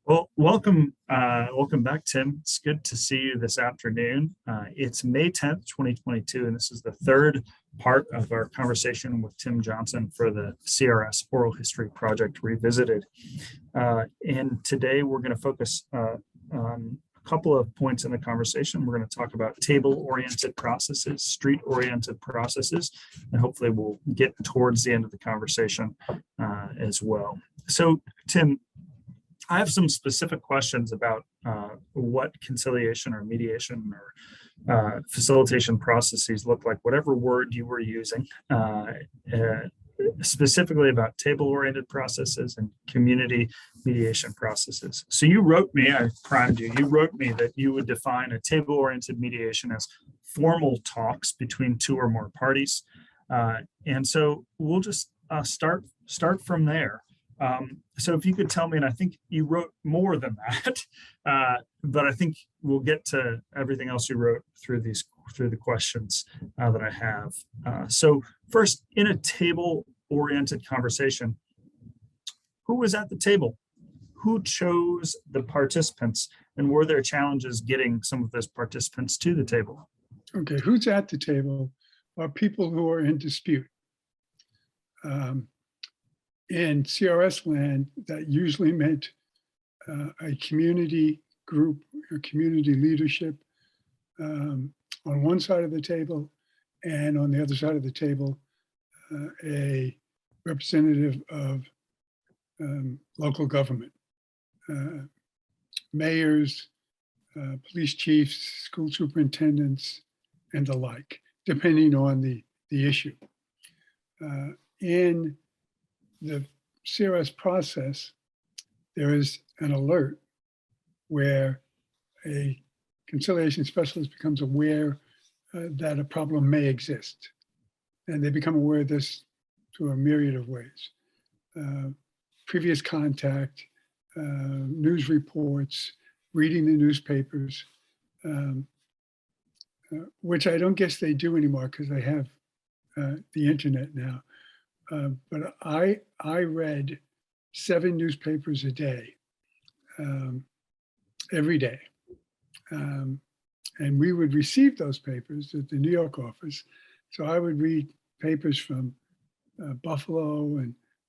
Well, welcome back, Tim. It's good to see you this afternoon. It's May 10th, 2022, and this is the third part of our conversation with Tim Johnson for the CRS Oral History Project Revisited. And today we're going to focus on a couple of points in the conversation. We're going to talk about table-oriented processes, street-oriented processes, and hopefully we'll get towards the end of the conversation as well. So, Tim, I have some specific questions about what conciliation or mediation or facilitation processes look like, whatever word you were using, specifically about table-oriented processes and community mediation processes. So you wrote me, I primed you, you wrote me that you would define a table-oriented mediation as formal talks between two or more parties. And so we'll just start from there. So if you could tell me, and I think you wrote more than that, but I think we'll get to everything else you wrote through the questions that I have. So first, in a table-oriented conversation, who was at the table? Who chose the participants? And were there challenges getting some of those participants to the table? Okay, who's at the table are people who are in dispute. In CRS land, that usually meant a community group or community leadership on one side of the table, and on the other side of the table, a representative of local government, mayors, police chiefs, school superintendents, and the like, depending on the issue. In the CRS process, there is an alert where a conciliation specialist becomes aware that a problem may exist. And they become aware of this through a myriad of ways. Previous contact, news reports, reading the newspapers, which I don't guess they do anymore because they have the internet now. But I read 7 newspapers a day, every day. And we would receive those papers at the New York office. So I would read papers from Buffalo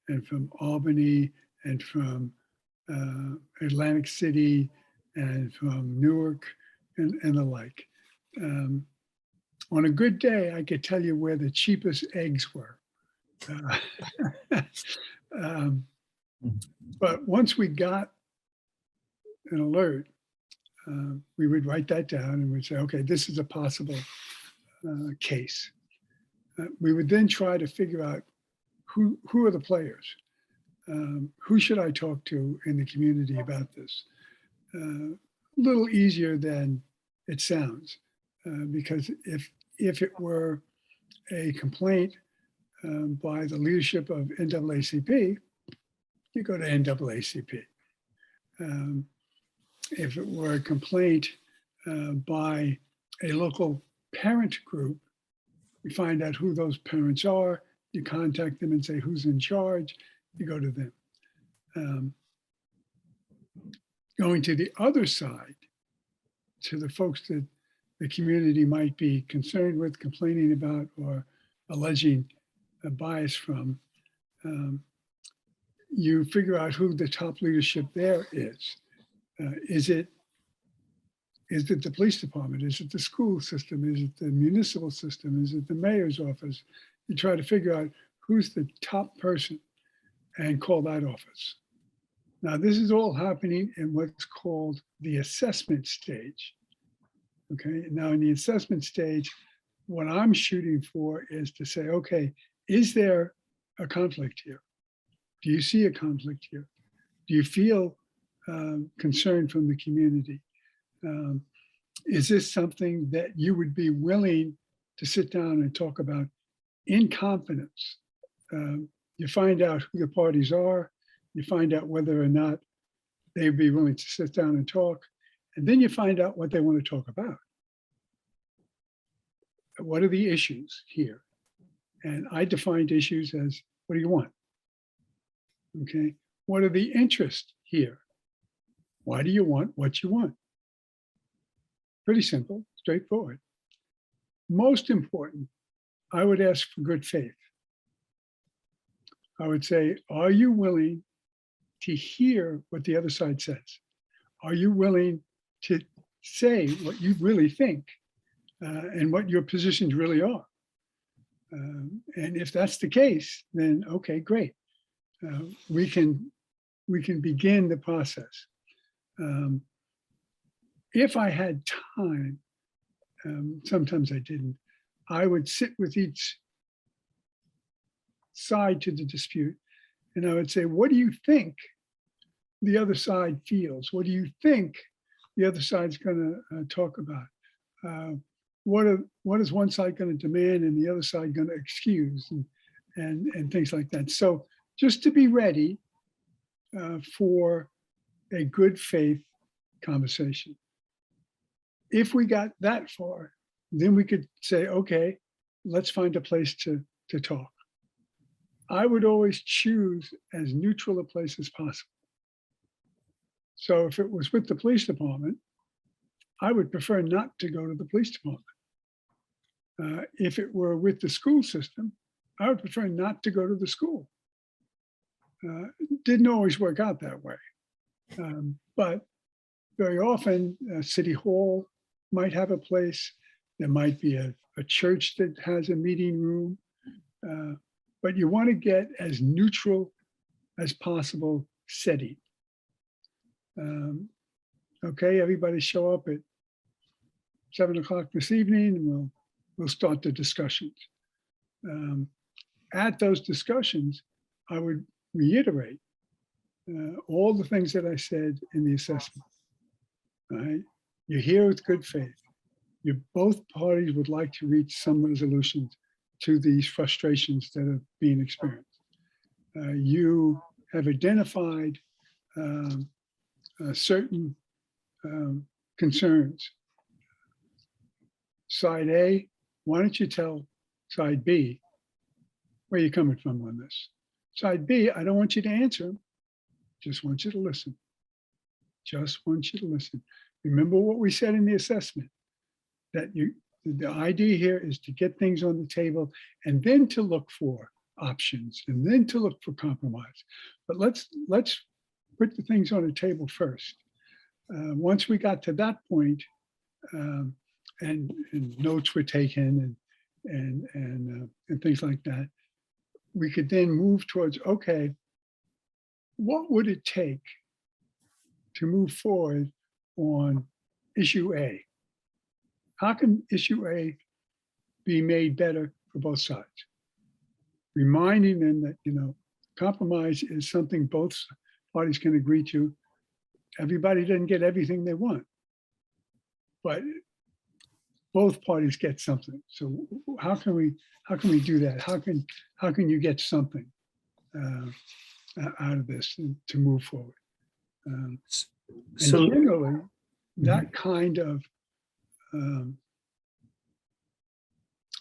and from Albany and from Atlantic City and from Newark and the like. On a good day, I could tell you where the cheapest eggs were. But once we got an alert, we would write that down and we'd say, okay, this is a possible case. We would then try to figure out who are the players? Who should I talk to in the community about this? A little easier than it sounds, because if it were a complaint by the leadership of NAACP, you go to NAACP. If it were a complaint by a local parent group, you find out who those parents are, you contact them and say who's in charge, you go to them. Going to the other side, to the folks that the community might be concerned with, complaining about, or alleging a bias from, you figure out who the top leadership there is. Is it the police department? Is it the school system? Is it the municipal system? Is it the mayor's office? You try to figure out who's the top person and call that office. Now, this is all happening in what's called the assessment stage. Okay, now in the assessment stage, what I'm shooting for is to say, okay, is there a conflict here? Do you see a conflict here? Do you feel concern from the community? Is this something that you would be willing to sit down and talk about in confidence? You find out who the parties are, you find out whether or not they'd be willing to sit down and talk, and then you find out what they want to talk about. What are the issues here? And I defined issues as, what do you want? Okay, what are the interests here? Why do you want what you want? Pretty simple, straightforward. Most important, I would ask for good faith. I would say, are you willing to hear what the other side says? Are you willing to say what you really think and what your positions really are? And if that's the case, then okay, great. We can begin the process. If I had time, sometimes I didn't, I would sit with each side to the dispute and I would say, what do you think the other side feels? What do you think the other side's going to talk about? What is one side going to demand and the other side going to excuse and things like that. So just to be ready for a good faith conversation. If we got that far, then we could say, okay, let's find a place to talk. I would always choose as neutral a place as possible. So if it was with the police department, I would prefer not to go to the police department. If it were with the school system, I would prefer not to go to the school. It didn't always work out that way. But very often, City Hall might have a place. There might be a church that has a meeting room. But you want to get as neutral as possible setting. Okay, everybody show up at 7 o'clock this evening and we'll start the discussions. At those discussions, I would reiterate all the things that I said in the assessment. Right? You're here with good faith. Both parties would like to reach some resolutions to these frustrations that are being experienced. You have identified certain concerns. Side A, why don't you tell side B where you're coming from on this? Side B, I don't want you to answer them. Just want you to listen. Just want you to listen. Remember what we said in the assessment, that the idea here is to get things on the table and then to look for options and then to look for compromise. But let's put the things on the table first. Once we got to that point, and notes were taken and things like that, we could then move towards, okay, what would it take to move forward on issue A? How can issue A be made better for both sides? Reminding them that, compromise is something both parties can agree to. Everybody doesn't get everything they want, but both parties get something. So how can we do that? How can you get something out of this to move forward? So generally, that kind of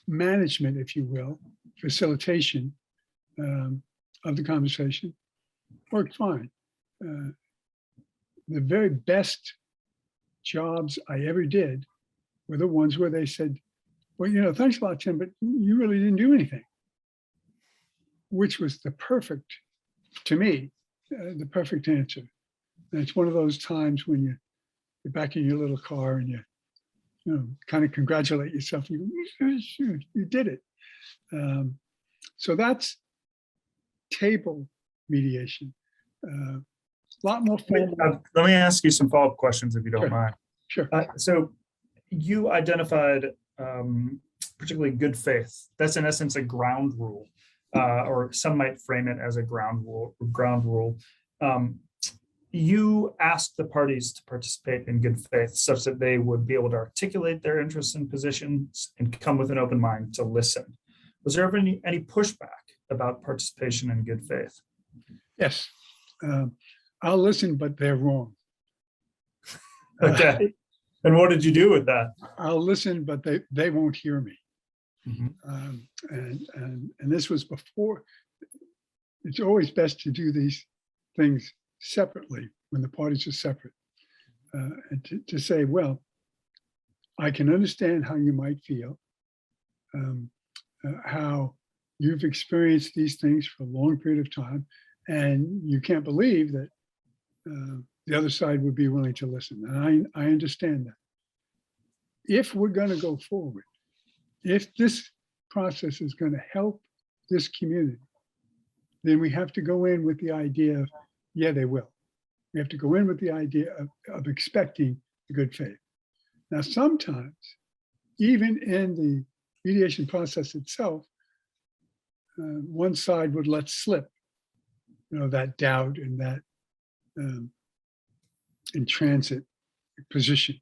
management, if you will, facilitation of the conversation worked fine. The very best jobs I ever did were the ones where they said, well, thanks a lot, Tim, but you really didn't do anything, which was the perfect, to me, the perfect answer. And it's one of those times when you're back in your little car and you kind of congratulate yourself. You did it. So that's table mediation. A lot more formal. Let me ask you some follow-up questions if you don't mind. Sure. So you identified particularly good faith. That's in essence a ground rule, or some might frame it as a ground rule. You asked the parties to participate in good faith such that they would be able to articulate their interests and positions and come with an open mind to listen. Was there ever any pushback about participation in good faith? Yes. I'll listen, but they're wrong. Okay. And what did you do with that? I'll listen, but they won't hear me. Mm-hmm. And this was before. It's always best to do these things separately when the parties are separate. and to say, well, I can understand how you might feel, how you've experienced these things for a long period of time, and you can't believe that the other side would be willing to listen. And I understand that. If we're going to go forward, if this process is going to help this community, then we have to go in with the idea of, yeah, they will. We have to go in with the idea of expecting good faith. Now, sometimes, even in the mediation process itself, one side would let slip, that doubt and that in transit position.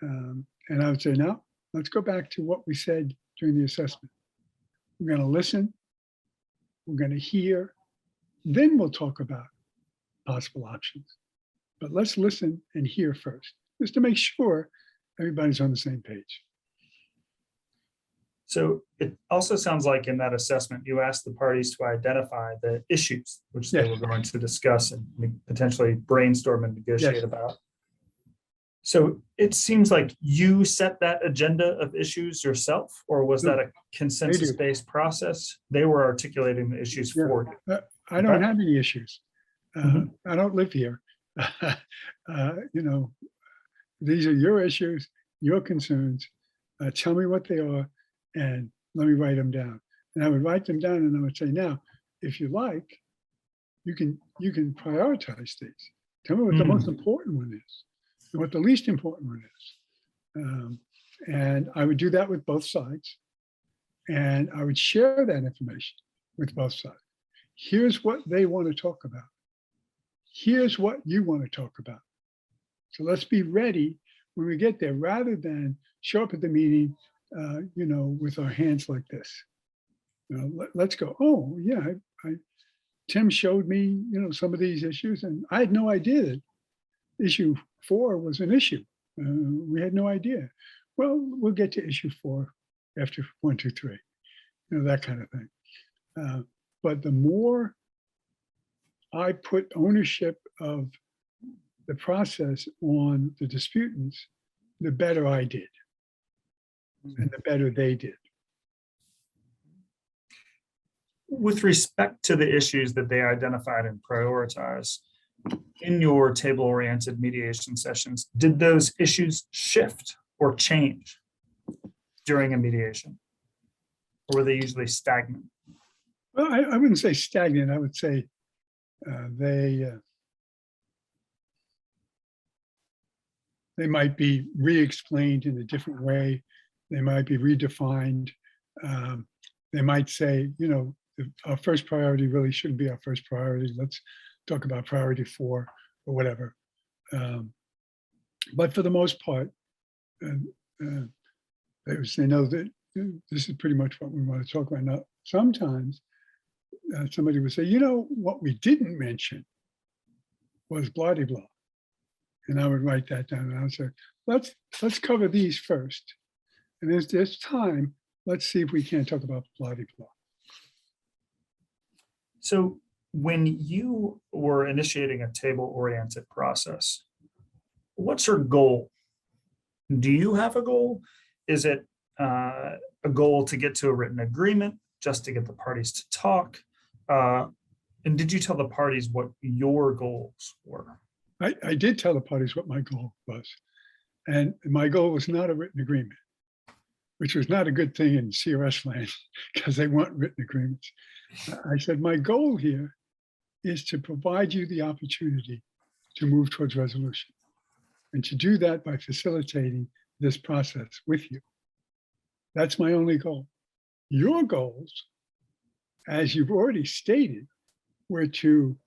And I would say, no, let's go back to what we said during the assessment. We're going to listen, we're going to hear, then we'll talk about possible options. But let's listen and hear first, just to make sure everybody's on the same page. So it also sounds like in that assessment, you asked the parties to identify the issues which they were going to discuss and potentially brainstorm and negotiate about. So it seems like you set that agenda of issues yourself, or was that a consensus-based process? They were articulating the issues for you. I don't have any issues. I don't live here. These are your issues, your concerns. Tell me what they are, and let me write them down. And I would write them down, and I would say, now, if you like, you can prioritize these. Tell me what the most important one is, and what the least important one is. And I would do that with both sides. And I would share that information with both sides. Here's what they want to talk about. Here's what you want to talk about. So let's be ready when we get there, rather than show up at the meeting, with our hands like this. Let's go, oh, yeah, Tim showed me, some of these issues, and I had no idea that issue 4 was an issue. We had no idea. Well, we'll get to issue 4 after 1, 2, 3, that kind of thing. But the more I put ownership of the process on the disputants, the better I did, and the better they did. With respect to the issues that they identified and prioritized in your table-oriented mediation sessions, did those issues shift or change during a mediation? Or were they usually stagnant? Well, I wouldn't say stagnant. I would say they might be re-explained in a different way. They might be redefined. They might say, our first priority really shouldn't be our first priority. Let's talk about priority 4 or whatever. But for the most part, they would say, no, that this is pretty much what we want to talk about. Now, sometimes somebody would say, what we didn't mention was blah, blah, blah. And I would write that down, and I would say, let's cover these first. And as there's time, let's see if we can't talk about blah, blah, blah. So when you were initiating a table-oriented process, what's your goal? Do you have a goal? Is it a goal to get to a written agreement, just to get the parties to talk? And did you tell the parties what your goals were? I did tell the parties what my goal was. And my goal was not a written agreement, which was not a good thing in CRS land because they want written agreements. I said, my goal here is to provide you the opportunity to move towards resolution, and to do that by facilitating this process with you. That's my only goal. Your goals, as you've already stated, were to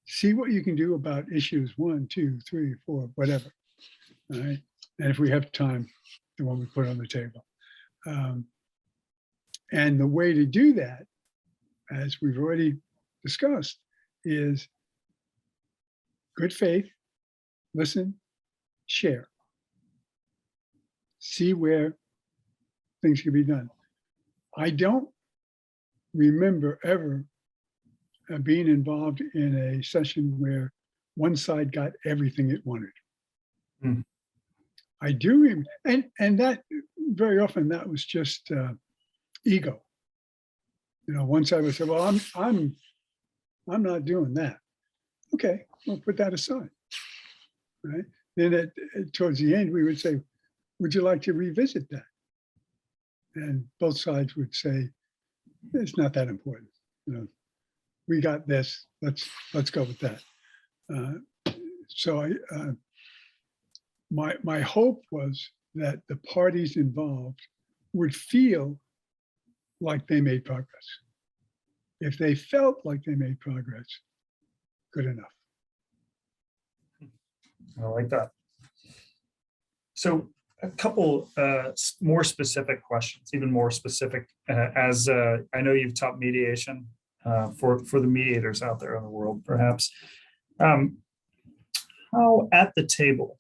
see what you can do about issues 1, 2, 3, 4, whatever. All right. And if we have time, the one we put on the table. And the way to do that, as we've already discussed, is good faith, listen, share, see where things can be done. I don't remember ever being involved in a session where one side got everything it wanted. Mm. I do, and that very often that was just ego. Once I would say, well, I'm not doing that. Okay, we'll put that aside, right? Then towards the end, we would say, would you like to revisit that? And both sides would say, it's not that important. We got this. Let's go with that. So my hope was that the parties involved would feel like they made progress. If they felt like they made progress, good enough. I like that. So a couple more specific questions, even more specific, as I know you've taught mediation for the mediators out there in the world, perhaps. How at the table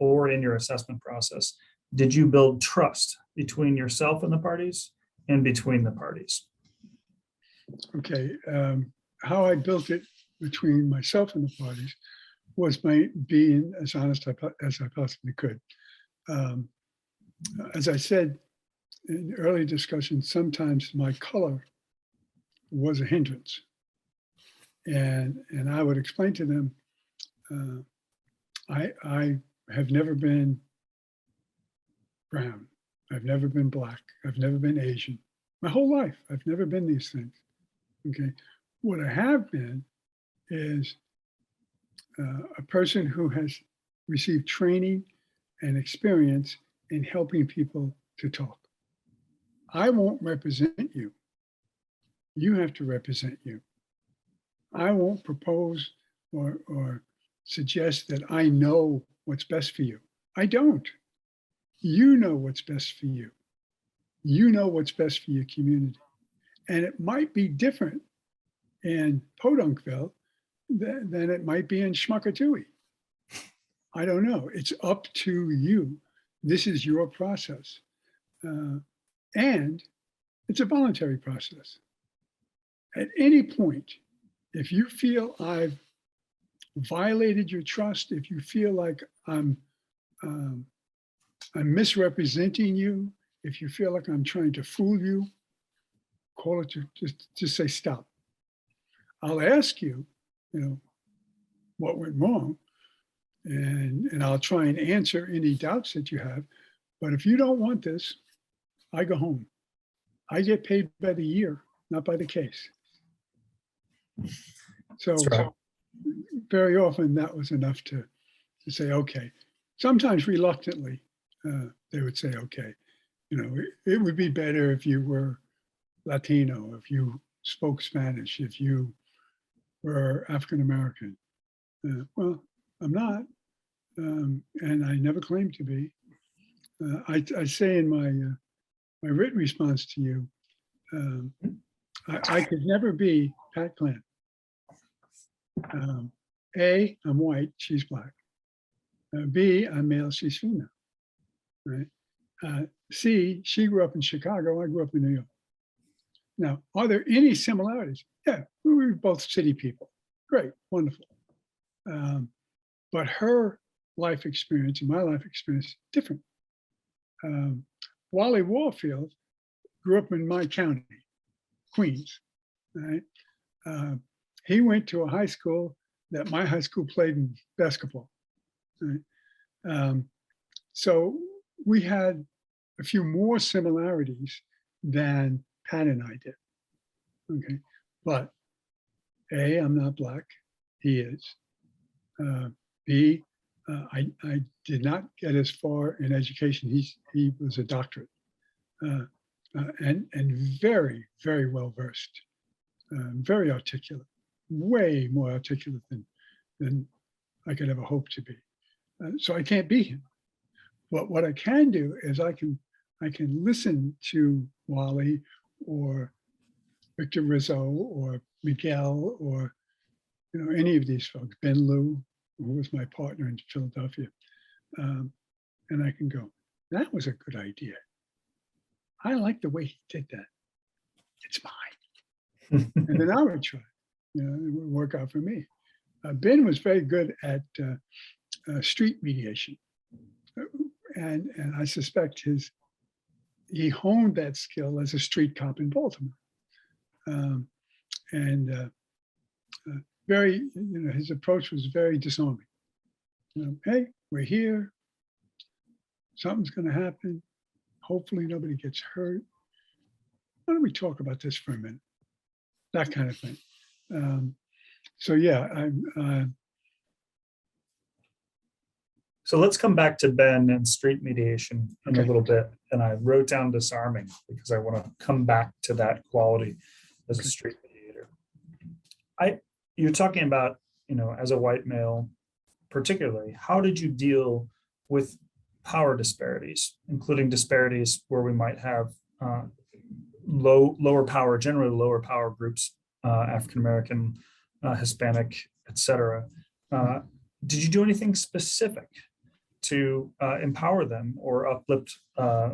or in your assessment process did you build trust between yourself and the parties and between the parties? Okay, how I built it between myself and the parties was by being as honest as I possibly could. As I said in early discussion, sometimes my color was a hindrance. And I would explain to them, I have never been brown. I've never been black. I've never been Asian. My whole life, I've never been these things. Okay. What I have been is a person who has received training and experience in helping people to talk. I won't represent you. You have to represent you. I won't propose or suggest that I know what's best for you. I don't. You know what's best for you. You know what's best for your community. And it might be different in Podunkville than it might be in Schmuckatooey. I don't know. It's up to you. This is your process. And it's a voluntary process. At any point, if you feel I've violated your trust, if you feel like I'm misrepresenting you, if you feel like I'm trying to fool you, call it just say stop. I'll ask you, what went wrong, and I'll try and answer any doubts that you have. But if you don't want this, I go home. I get paid by the year, not by the case. So very often that was enough to say, okay. Sometimes reluctantly, they would say, okay, it would be better if you were Latino, if you spoke Spanish, if you were African-American. Well, I'm not, and I never claimed to be. I say in my written response to you, I could never be Pat Glenn. A, I'm white, she's black. B, I'm male, she's female, right? C, she grew up in Chicago, I grew up in New York. Now, are there any similarities? Yeah, we were both city people. Great, wonderful. But her life experience and my life experience, different. Wally Warfield grew up in my county, Queens, right? He went to a high school that my high school played in basketball, right? So we had a few more similarities than Pat and I did, okay? But A, I'm not black, he is. B, I did not get as far in education. He was a doctorate, and very, very well versed, very articulate, way more articulate than I could ever hope to be. So I can't be him. But what I can do is I can listen to Wally or Victor Rizzo or Miguel or any of these folks, Ben Liu, who was my partner in Philadelphia. And I can go, that was a good idea. I like the way he did that. It's mine. And then I would try, it would work out for me. Ben was very good at street mediation. And I suspect he honed that skill as a street cop in Baltimore. Very, his approach was very disarming. Hey, we're here. Something's going to happen. Hopefully nobody gets hurt. Why don't we talk about this for a minute? That kind of thing. So yeah, So let's come back to Ben and street mediation in a Okay. little bit. And I wrote down disarming because I want to come back to that quality as a street mediator. You're talking about, as a white male, particularly, how did you deal with power disparities, including disparities where we might have lower power, generally lower power groups, African-American, Hispanic, et cetera. Did you do anything specific to empower them or uplift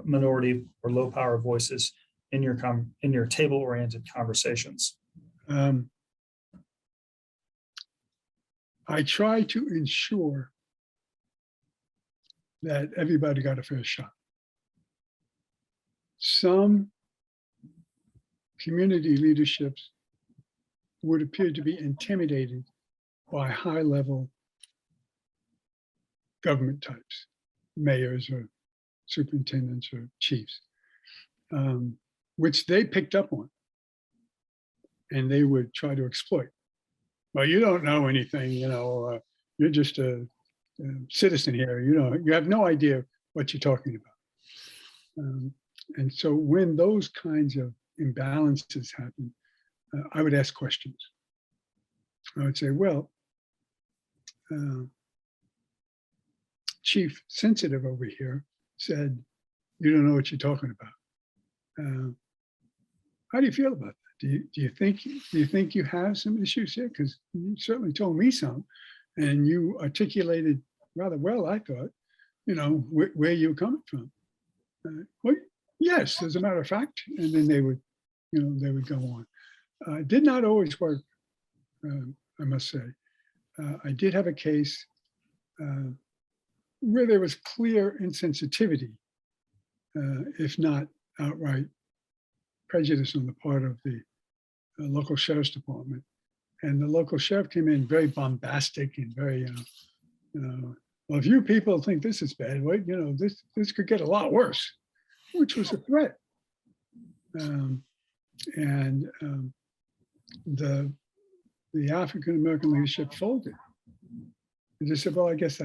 minority or low power voices in your table-oriented conversations? I try to ensure that everybody got a fair shot. Some community leaderships would appear to be intimidated by high-level government types, mayors or superintendents or chiefs, which they picked up on, and they would try to exploit. Well, you don't know anything, you're just a citizen here, you have no idea what you're talking about. And so when those kinds of imbalances happen, I would ask questions. I would say, well, Chief Sensitive over here said, you don't know what you're talking about. How do you feel about that? Do you think you have some issues here? Because you certainly told me some, and you articulated rather well, I thought, where you're coming from. Well, yes, as a matter of fact, and then they would go on. Did not always work, I must say. I did have a case where there was clear insensitivity, if not outright prejudice on the part of the local sheriff's department. And the local sheriff came in very bombastic and very, well, if you people think this is bad, wait, this could get a lot worse, which was a threat. The African-American leadership folded. They just said, well, I guess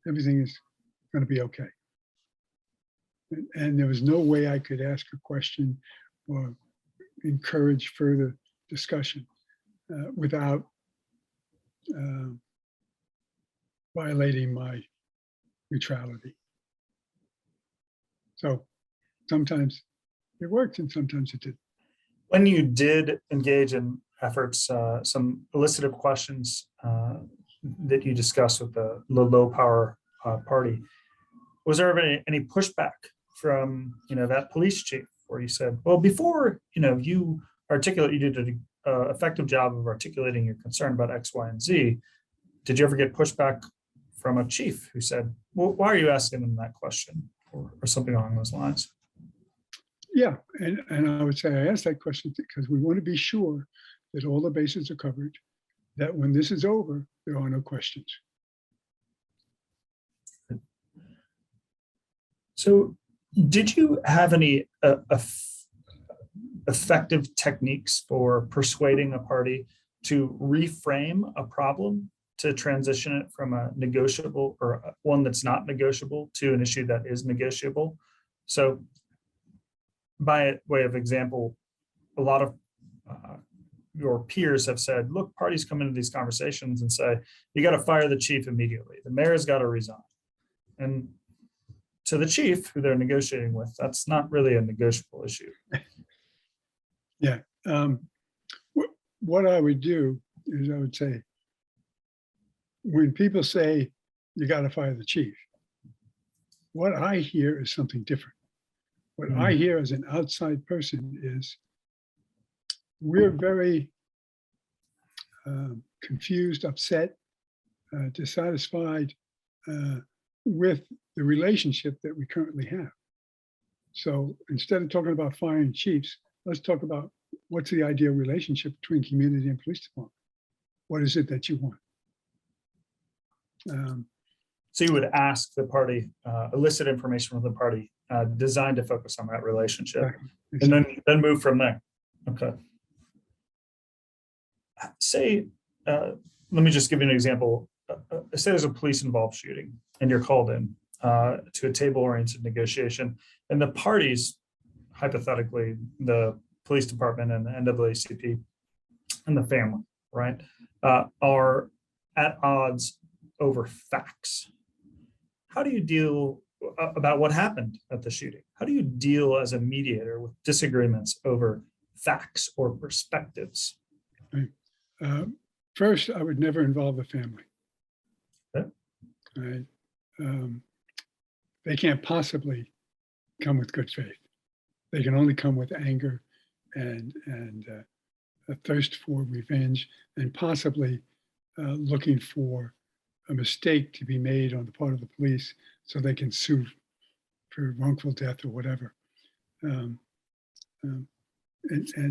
everything is going to be okay. And there was no way I could ask a question or encourage further discussion without violating my neutrality. So sometimes it worked and sometimes it didn't. When you did engage in efforts, some elicited questions that you discussed with the low power party, was there ever any pushback from that police chief where you said, well, before you articulate, you did an effective job of articulating your concern about X, Y, and Z. Did you ever get pushback from a chief who said, well, why are you asking them that question, or something along those lines? Yeah, and I would say I asked that question because we want to be sure that all the bases are covered, that when this is over, there are no questions. So did you have any effective techniques for persuading a party to reframe a problem, to transition it from a negotiable or one that's not negotiable to an issue that is negotiable? So by way of example, a lot of your peers have said, look, parties come into these conversations and say, you got to fire the chief immediately. The mayor's got to resign. And to the chief who they're negotiating with, that's not really a negotiable issue. Yeah. What I would do is I would say, when people say you got to fire the chief, what I hear is something different. What I hear as an outside person is, we're very confused, upset, dissatisfied with the relationship that we currently have. So instead of talking about firing chiefs, let's talk about what's the ideal relationship between community and police department. What is it that you want? So you would ask the party, elicit information from the party designed to focus on that relationship, Exactly. and then move from there. Okay. Say, let me just give you an example. Say there's a police involved shooting and you're called in to a table-oriented negotiation, and the parties, hypothetically, the police department and the NAACP and the family, right, are at odds over facts. How do you deal about what happened at the shooting? How do you deal as a mediator with disagreements over facts or perspectives? First, I would never involve the family. Okay. Right? They can't possibly come with good faith. They can only come with anger and a thirst for revenge, and possibly looking for a mistake to be made on the part of the police so they can sue for wrongful death or whatever. And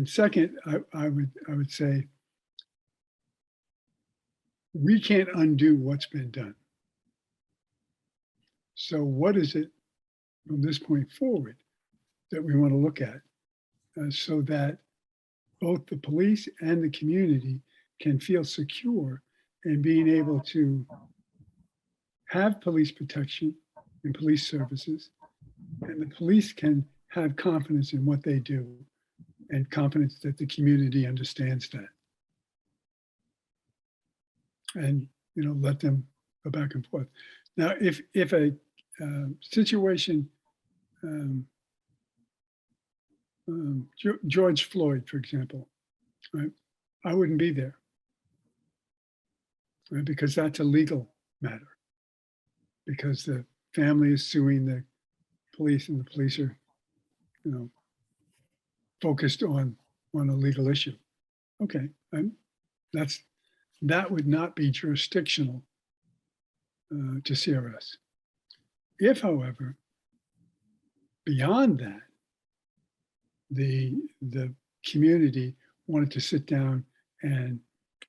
second, I would say we can't undo what's been done. So what is it from this point forward that we want to look at so that both the police and the community can feel secure in being able to have police protection and police services, and the police can have confidence in what they do and confidence that the community understands that. And, you know, let them go back and forth. Now, if a situation, George Floyd, for example, right, I wouldn't be there, right, because that's a legal matter. Because the family is suing the police, and the police are, you know, focused on a legal issue. Okay, that would not be jurisdictional to CRS. If, however, beyond that, the community wanted to sit down and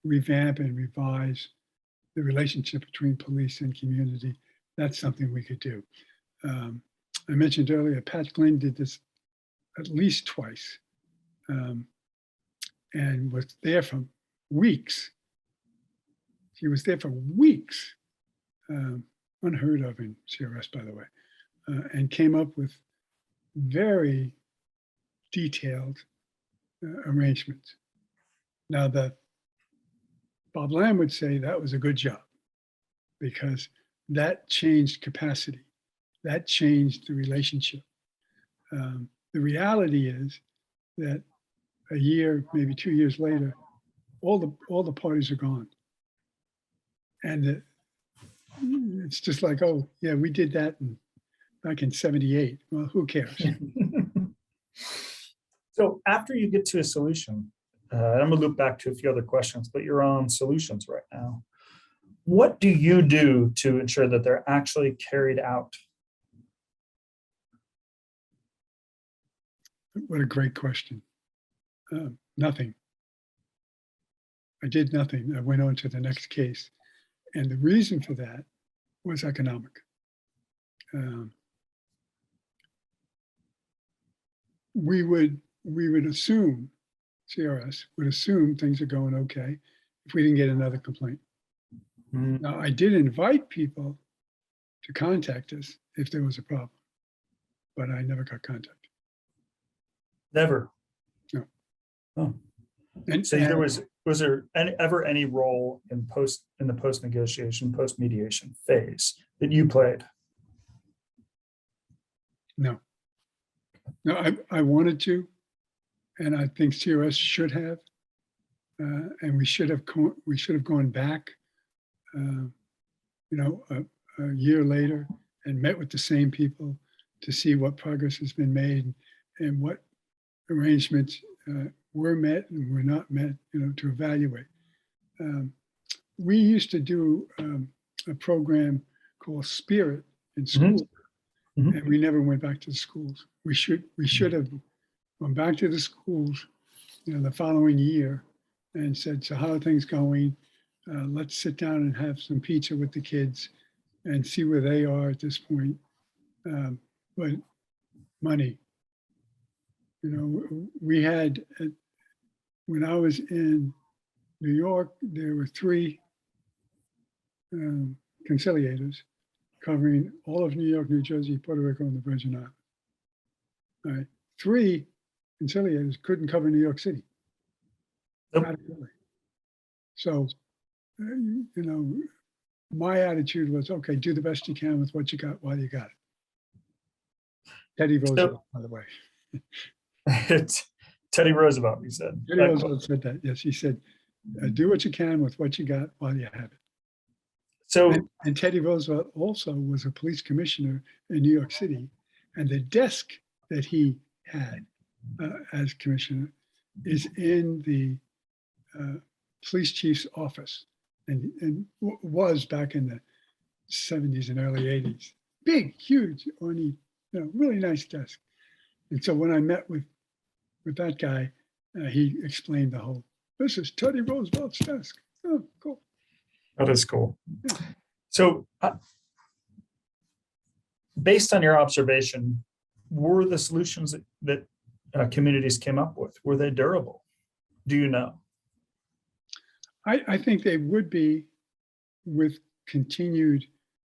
revamp and revise the relationship between police and community, that's something we could do. I mentioned earlier, Pat Glynn did this at least twice and was there for weeks. She was there for weeks, unheard of in CRS, by the way, and came up with very detailed arrangements. Now, Bob Lamb would say that was a good job because that changed capacity. That changed the relationship. The reality is that a year, maybe 2 years later, all the parties are gone. And it's just like, oh, yeah, we did that back in '78. Well, who cares? So after you get to a solution, I'm gonna loop back to a few other questions, but you're on solutions right now. What do you do to ensure that they're actually carried out? What a great question. Nothing. I did nothing. I went on to the next case. And the reason for that was economic. We would assume, CRS would assume things are going okay if we didn't get another complaint. Mm. Now, I did invite people to contact us if there was a problem, but I never got contacted. Never. No. Oh. And So there was there ever any role in the post negotiation, post mediation phase that you played? No. No, I wanted to, and I think CRS should have, and we should have gone back, you know, a year later and met with the same people to see what progress has been made and what arrangements were met and were not met, you know, to evaluate. we used to do a program called Spirit in school, Mhm. and we never went back to the schools. We should have gone back to the schools, the following year, and said, "So how are things going? Let's sit down and have some pizza with the kids and see where they are at this point." But money, we had when I was in New York, there were 3 conciliators covering all of New York, New Jersey, Puerto Rico, and the Virgin Islands. All right. 3 conciliators couldn't cover New York City. Nope. Adequately. So, my attitude was, okay, do the best you can with what you got while you got it. Teddy Roosevelt, by the way. It's Teddy Roosevelt, he said. Teddy Roosevelt said that. Yes, he said, do what you can with what you got while you have it. So, And Teddy Roosevelt also was a police commissioner in New York City. And the desk that he had as commissioner is in the police chief's office, and was back in the 70s and early 80s. Big, huge, ornate, really nice desk. And so when I met with that guy, he explained the whole, this is Teddy Roosevelt's desk. Oh, cool. that is cool. So, based on your observation, were the solutions that communities came up with, were they durable? Do you know? I think they would be, with continued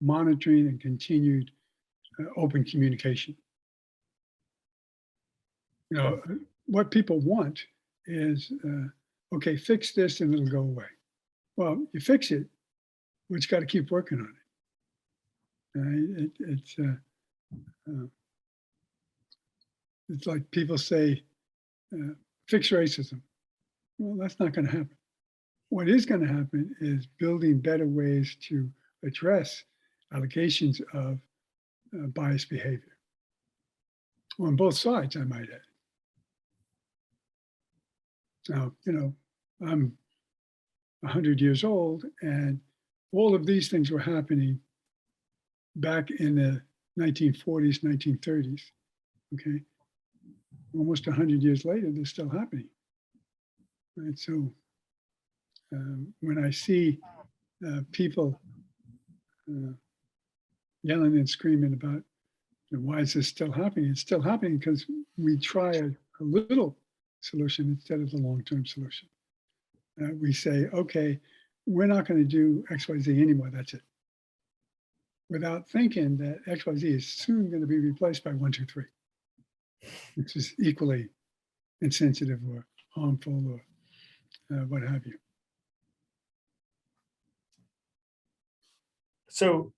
monitoring and continued open communication. What people want is, okay, fix this and it'll go away. Well, you fix it, but you got to keep working on it. It's like people say, fix racism. Well, that's not going to happen. What is going to happen is building better ways to address allegations of biased behavior on both sides, I might add. Now, I'm 100 years old, and all of these things were happening back in the 1940s, 1930s. Okay, almost 100 years later, they're still happening. Right, so when I see people yelling and screaming about why is this still happening, it's still happening because we try a little solution instead of the long-term solution. We say, okay, we're not going to do XYZ anymore, that's it. Without thinking that XYZ is soon going to be replaced by 1, 2, 3, which is equally insensitive or harmful or what have you. So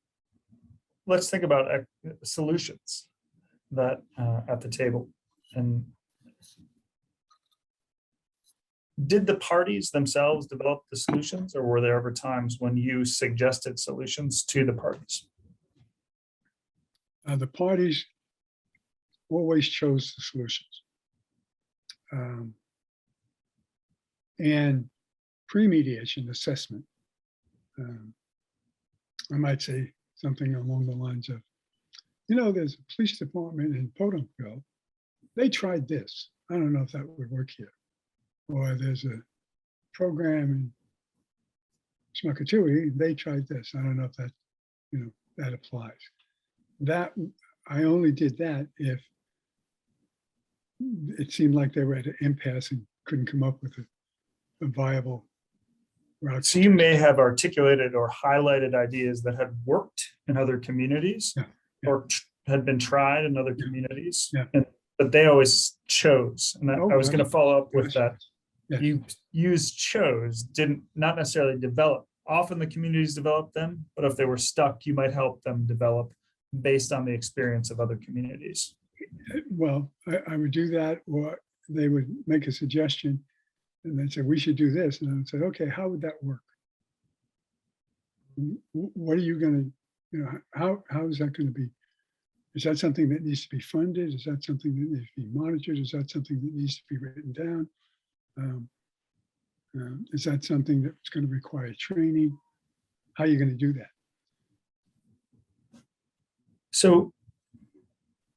let's think about solutions that at the table. And did the parties themselves develop the solutions, or were there ever times when you suggested solutions to the parties? The parties always chose the solutions. And pre-mediation assessment, I might say something along the lines of, there's a police department in Potoncville. They tried this. I don't know if that would work here. Or there's a program in Smuckatui. They tried this. I don't know if that, that applies. That I only did that if it seemed like they were at an impasse and couldn't come up with a viable route. So you may have articulated or highlighted ideas that had worked in other communities, or had been tried in other communities, but they always chose. And I was going to follow up with that. Yes. You used chose, didn't not necessarily develop. Often the communities develop them, but if they were stuck, you might help them develop based on the experience of other communities. Well, I would do that, or they would make a suggestion and then say, we should do this. And I would say, okay, how would that work? What are you going to, how is that going to be? Is that something that needs to be funded? Is that something that needs to be monitored? Is that something that needs to be written down? Is that something that's going to require training? How are you going to do that? So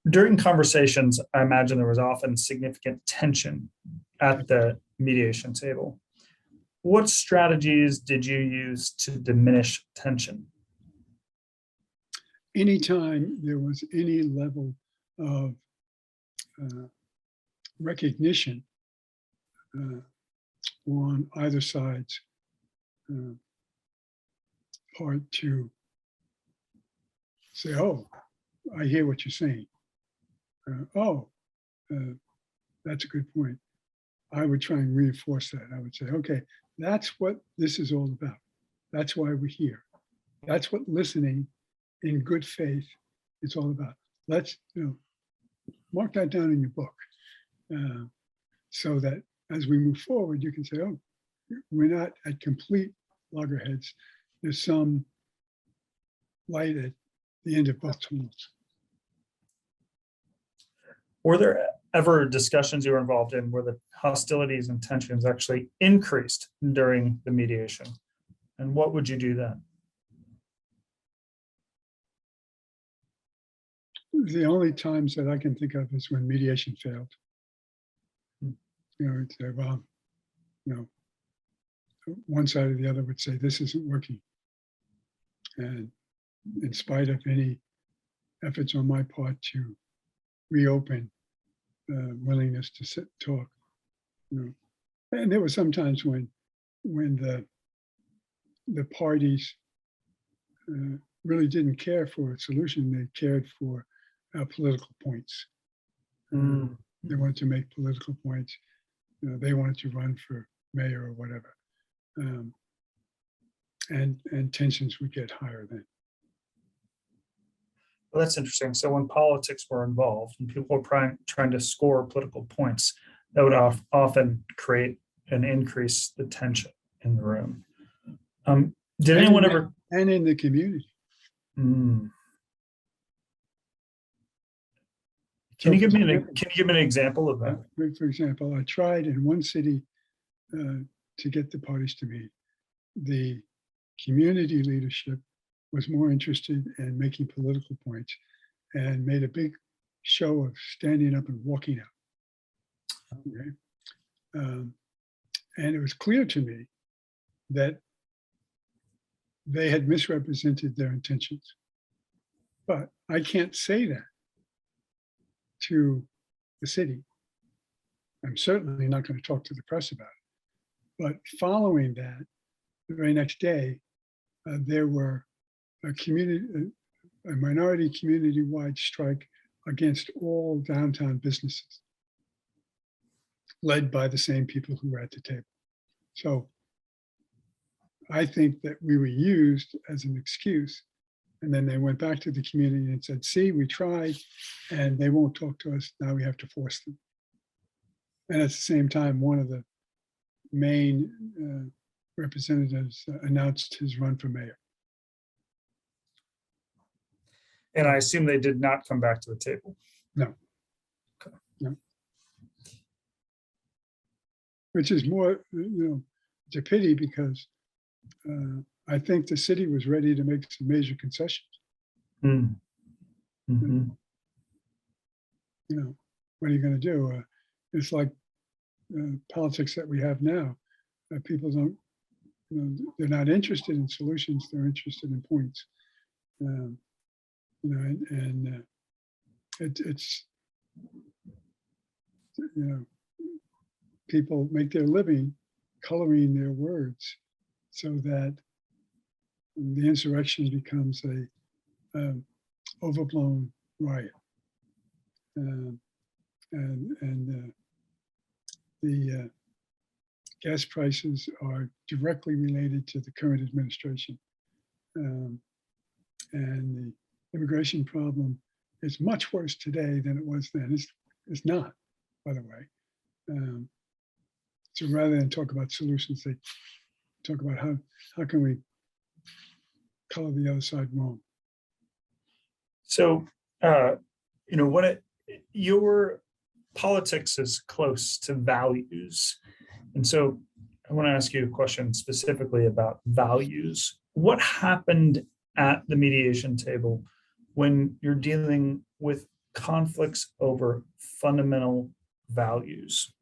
during conversations, I imagine there was often significant tension at the mediation table. What strategies did you use to diminish tension? Anytime there was any level of recognition on either side's part to say, oh, I hear what you're saying. That's a good point. I would try and reinforce that. I would say, okay, that's what this is all about. That's why we're here. That's what listening in good faith is all about. Let's mark that down in your book so that as we move forward, you can say, oh, we're not at complete loggerheads. There's some light at the end of both tunnels. Were there ever discussions you were involved in where the hostilities and tensions actually increased during the mediation? And what would you do then? The only times that I can think of is when mediation failed. It's well, one side or the other would say this isn't working, and in spite of any efforts on my part to reopen willingness to sit and talk, and there were some times when the parties really didn't care for a solution. They cared for political points. They wanted to make political points. They wanted to run for mayor or whatever. And tensions would get higher then. Well, that's interesting. So when politics were involved and people were trying to score political points, that would often create and increase the tension in the room. Did anyone ever? And in the community. Can you give me an example of that? For example, I tried in one city to get the parties to meet. The community leadership was more interested in making political points and made a big show of standing up and walking out. Okay? And it was clear to me that they had misrepresented their intentions. But I can't say that to the city. I'm certainly not going to talk to the press about it. But following that, the very next day, there were a minority community-wide strike against all downtown businesses, led by the same people who were at the table. So I think that we were used as an excuse. And then they went back to the community and said, see, we tried and they won't talk to us. Now we have to force them. And at the same time, one of the main representatives announced his run for mayor. And I assume they did not come back to the table. No. Okay. No. Which is more, it's a pity because I think the city was ready to make some major concessions. Mm-hmm. What are you going to do? It's like politics that we have now. People don't, they're not interested in solutions. They're interested in points. It's people make their living coloring their words so that the insurrection becomes a overblown riot. The gas prices are directly related to the current administration. And the immigration problem is much worse today than it was then. It's not, by the way. So rather than talk about solutions, they talk about how can we color the other side wrong. So, your politics is close to values. And so I want to ask you a question specifically about values. What happened at the mediation table when you're dealing with conflicts over fundamental values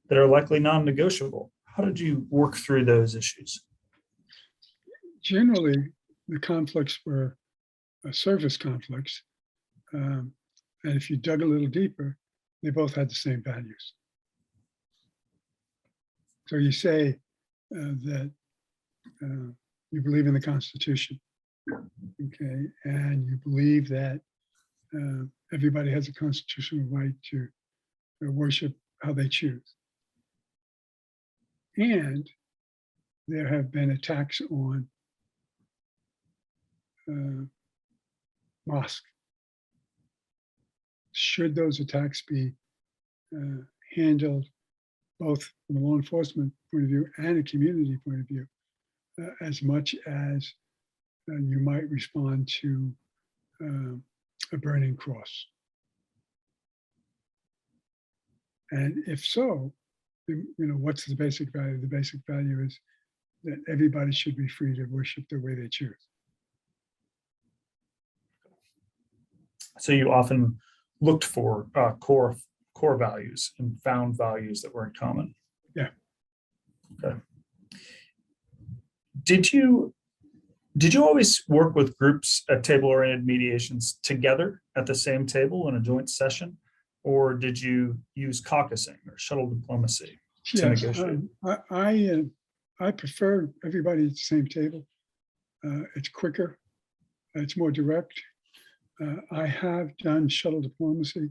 that are likely non-negotiable? How did you work through those issues? Generally, the conflicts were service conflicts. And if you dug a little deeper, they both had the same values. So you say that you believe in the Constitution, okay, and you believe that everybody has a constitutional right to worship how they choose. And there have been attacks on mosques. Should those attacks be handled both from a law enforcement point of view and a community point of view, as much as you might respond to a burning cross? And if so, what's the basic value? The basic value is that everybody should be free to worship the way they choose. So you often looked for core values and found values that were in common. Yeah. Okay. Did you always work with groups at table-oriented mediations together at the same table in a joint session, or did you use caucusing or shuttle diplomacy to negotiate? I prefer everybody at the same table. It's quicker. It's more direct. I have done shuttle diplomacy,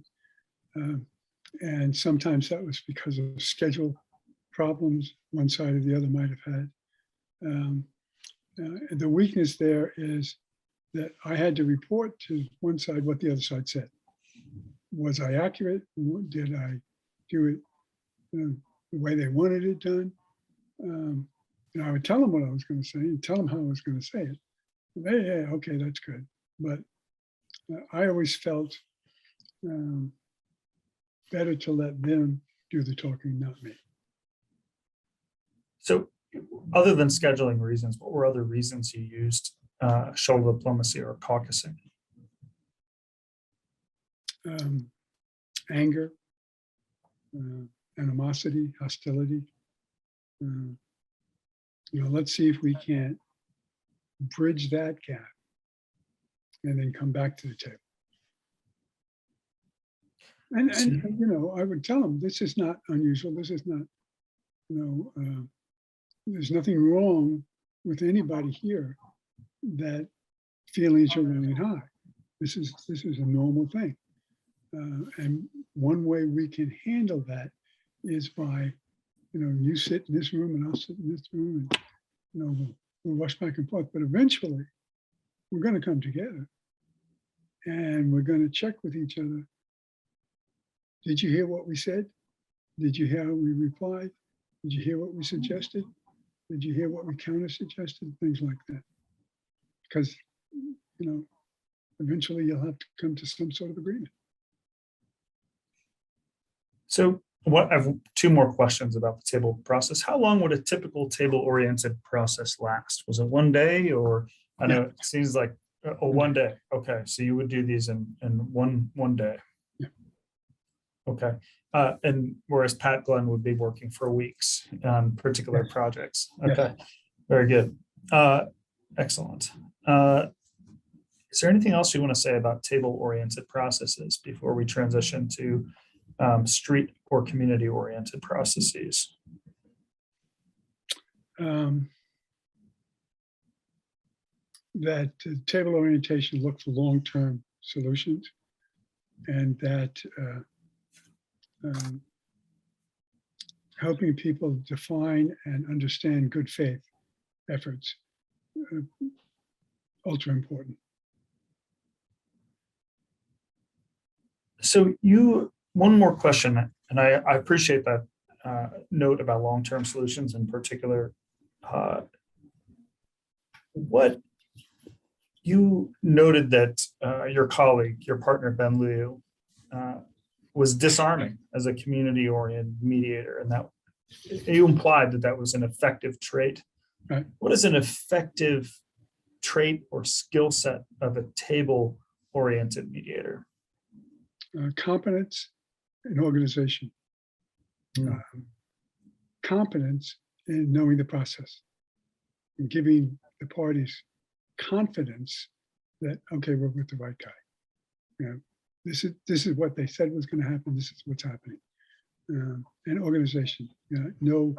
and sometimes that was because of schedule problems one side or the other might have had. The weakness there is that I had to report to one side what the other side said. Was I accurate? Did I do it the way they wanted it done? I would tell them what I was going to say and tell them how I was going to say it. Yeah, okay, that's good. But I always felt better to let them do the talking, not me. So other than scheduling reasons, what were other reasons you used shuttle diplomacy or caucusing? Anger, animosity, hostility. Let's see if we can't bridge that gap and then come back to the table. And I would tell them, this is not unusual. This is not, there's nothing wrong with anybody here that feelings are running high. This is a normal thing. And one way we can handle that is by, you sit in this room and I'll sit in this room and, we'll rush back and forth. But eventually, we're going to come together and we're going to check with each other. Did you hear what we said? Did you hear how we replied? Did you hear what we suggested? Did you hear what we counter suggested? Things like that. Because, eventually you'll have to come to some sort of agreement. So I have two more questions about the table process. How long would a typical table-oriented process last? Was it one day, or I know it seems like one day. Okay, so you would do these in one day. Yeah. Okay, and whereas Pat Glenn would be working for weeks on particular projects. Okay, very good. Excellent. Is there anything else you want to say about table-oriented processes before we transition to street or community-oriented processes? That table orientation look for long-term solutions, and that helping people define and understand good faith efforts, ultra important. So one more question, and I appreciate that note about long-term solutions in particular. What you noted that your colleague, your partner, Ben Liu, was disarming as a community-oriented mediator, and that you implied that that was an effective trait. Right. What is an effective trait or skill set of a table-oriented mediator? Competence and organization. Hmm. Competence in knowing the process and giving the parties confidence that, okay, we're with the right guy. You know, this is what they said was going to happen. This is what's happening. And organization, know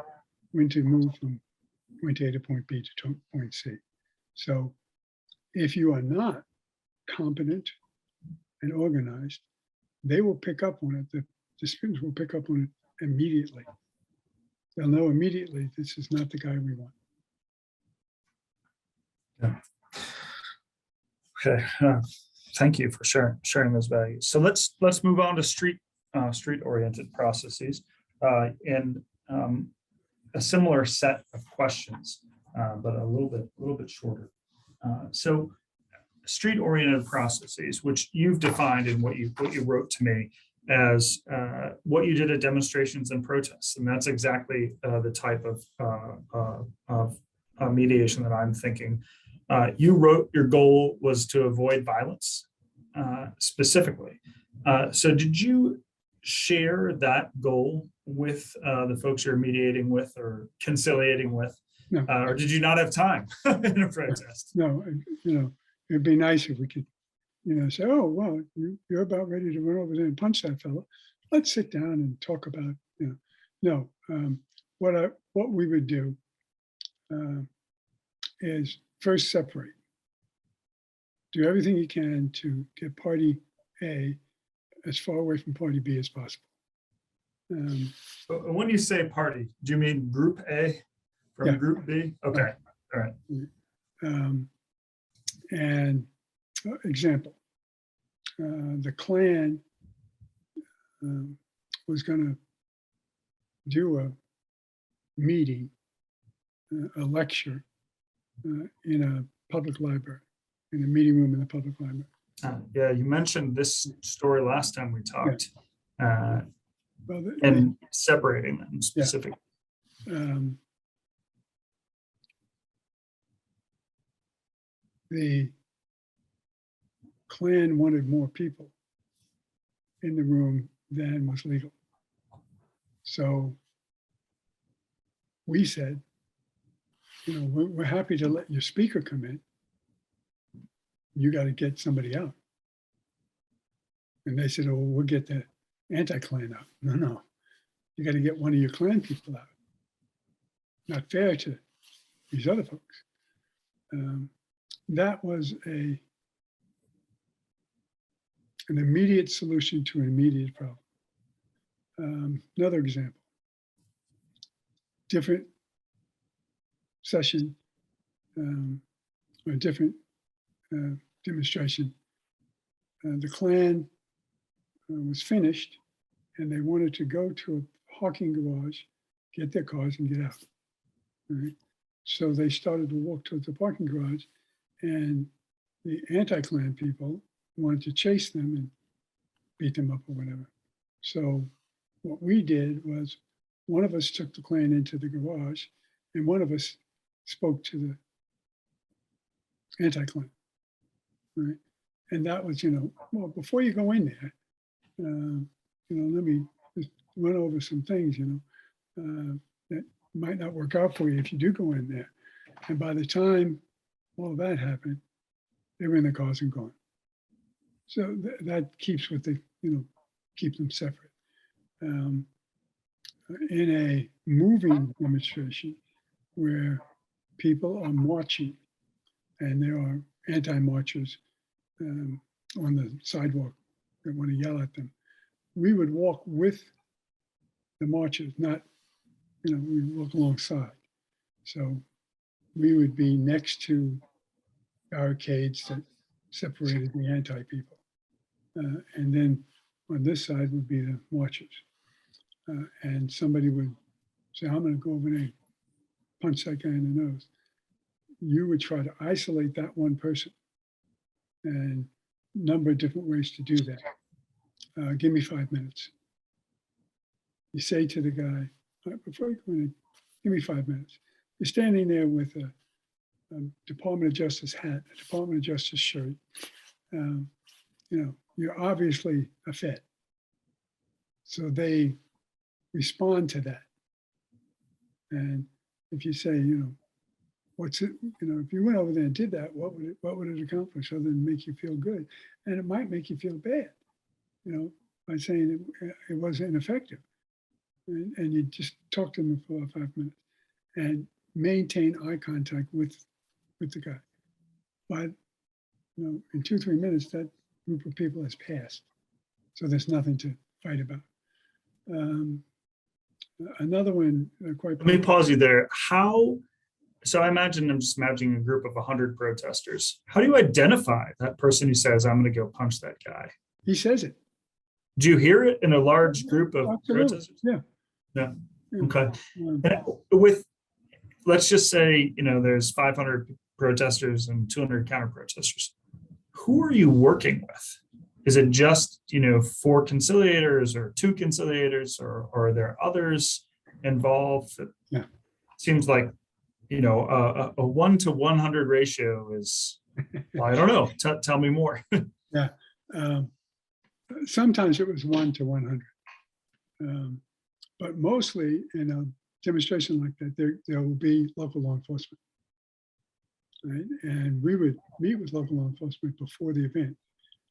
when to move from point A to point B to point C. So if you are not competent and organized, they will pick up on it. The students will pick up on it immediately. They'll know immediately this is not the guy we want. Yeah. Okay. Thank you for sharing those values. So let's move on to street-oriented processes and a similar set of questions, but a little bit shorter. So street-oriented processes, which you've defined in what you wrote to me as what you did at demonstrations and protests, and that's exactly the type of mediation that I'm thinking. You wrote your goal was to avoid violence specifically. So did you share that goal with the folks you're mediating with or conciliating with? No. Or did you not have time in a protest? No, it'd be nice if we could, say, oh, well, you're about ready to run over there and punch that fellow. Let's sit down and talk about, no. What we would do is first separate. Do everything you can to get party A as far away from party B as possible. When you say party, do you mean group A from group B? Okay, all right. And example, the Klan was going to do a meeting, a lecture in a public library, in a meeting room in the public library. Yeah, you mentioned this story last time we talked, Well, and separating them specifically. The Klan wanted more people in the room than was legal. So we said, we're happy to let your speaker come in. You got to get somebody out. And they said, oh, we'll get the anti-Klan out. No, you got to get one of your Klan people out. Not fair to these other folks. That was an immediate solution to an immediate problem. Another example, different session or different demonstration. The Klan was finished and they wanted to go to a parking garage, get their cars and get out. Right? So they started to walk towards the parking garage and the anti-Klan people wanted to chase them and beat them up or whatever. So what we did was one of us took the Klan into the garage and one of us spoke to the anti-Klan, right? And that was, well, before you go in there, let me just run over some things, that might not work out for you if you do go in there. And by the time all of that happened, they were in the cars and gone. So that keeps what they, keep them separate. In a moving demonstration where people are marching and there are anti-marchers on the sidewalk that want to yell at them, we would walk with the marchers, not, we would walk alongside. So we would be next to barricades that separated the anti-people. And then on this side would be the marchers. And somebody would say, I'm going to go over there and punch that guy in the nose. You would try to isolate that one person, and a number of different ways to do that. Give me 5 minutes. You say to the guy, before you go in, give me 5 minutes. You're standing there with a Department of Justice hat, a Department of Justice shirt. You're obviously a Fed. So they respond to that. And if you say, what's it, if you went over there and did that, what would it accomplish other than make you feel good? And it might make you feel bad, by saying it was ineffective. And you just talk to them for 5 minutes and maintain eye contact with the guy. But in 2-3 minutes, that group of people has passed. So there's nothing to fight about. Another one, quite. Let me pause you there. So I imagine I'm just imagining a group of 100 protesters. How do you identify that person who says, I'm going to go punch that guy? He says it. Do you hear it in a large group of protesters? Yeah. Yeah. Okay. Let's just say, there's 500 protesters and 200 counter protesters. Who are you working with? Is it just, 4 conciliators or 2 conciliators, or are there others involved? Yeah. Seems like, a 1 to 100 ratio is, I don't know. Tell me more. Yeah. Sometimes it was 1 to 100. But mostly in a demonstration like that, there will be local law enforcement. Right? And we would meet with local law enforcement before the event.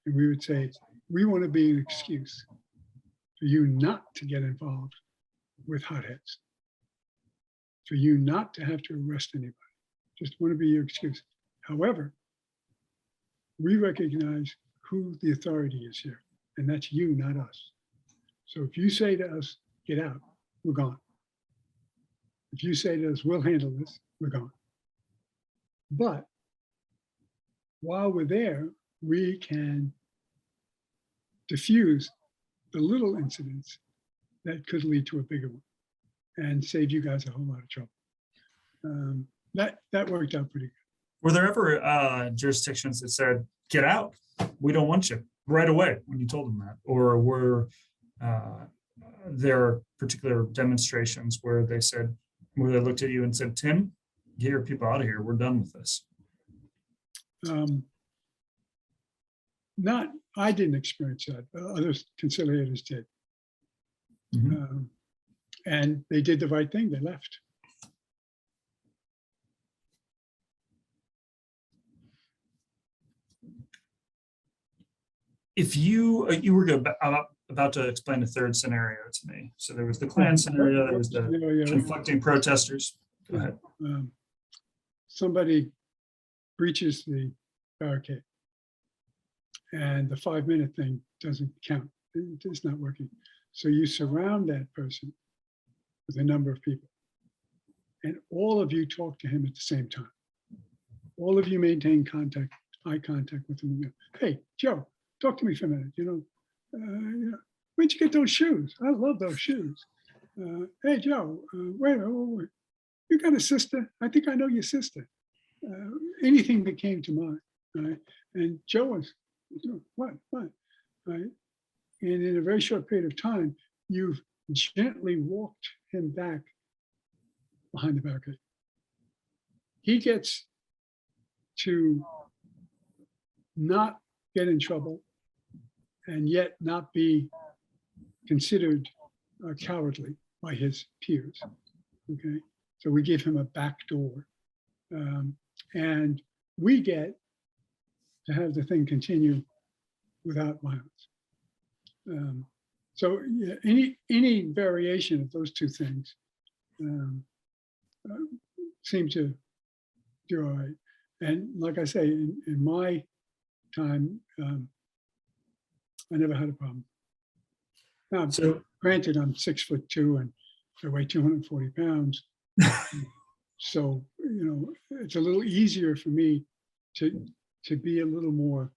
And we would say, we want to be an excuse for you not to get involved with hotheads, for you not to have to arrest anybody. Just want to be your excuse. However, we recognize who the authority is here, and that's you, not us. So if you say to us, get out, we're gone. If you say to us, we'll handle this, we're gone. But while we're there, we can diffuse the little incidents that could lead to a bigger one and save you guys a whole lot of trouble. That worked out pretty good. Were there ever jurisdictions that said, get out, we don't want you, right away when you told them that? Or were there particular demonstrations where they looked at you and said, Tim, get your people out of here, we're done with this? I didn't experience that. Other conciliators did. Mm-hmm. And they did the right thing, they left. If you were about to explain a third scenario to me. So there was the Klan scenario, there was the conflicting protesters. Go ahead. Somebody breaches the barricade and the 5-minute thing doesn't count. It's not working. So you surround that person with a number of people and all of you talk to him at the same time. All of you maintain eye contact with him. And go, hey, Joe, talk to me for a minute. Where'd you get those shoes? I love those shoes. Hey, Joe, wait a minute. You got a sister? I think I know your sister. Anything that came to mind, right? And Joe was, what, right? And in a very short period of time, you've gently walked him back behind the barricade. He gets to not get in trouble and yet not be considered cowardly by his peers, okay? So we give him a back door. And we get to have the thing continue without violence. So yeah, any variation of those two things seem to do all right. And like I say, in my time, I never had a problem. Now, so, granted, I'm 6'2" and I weigh 240 pounds. So, it's a little easier for me to be a little more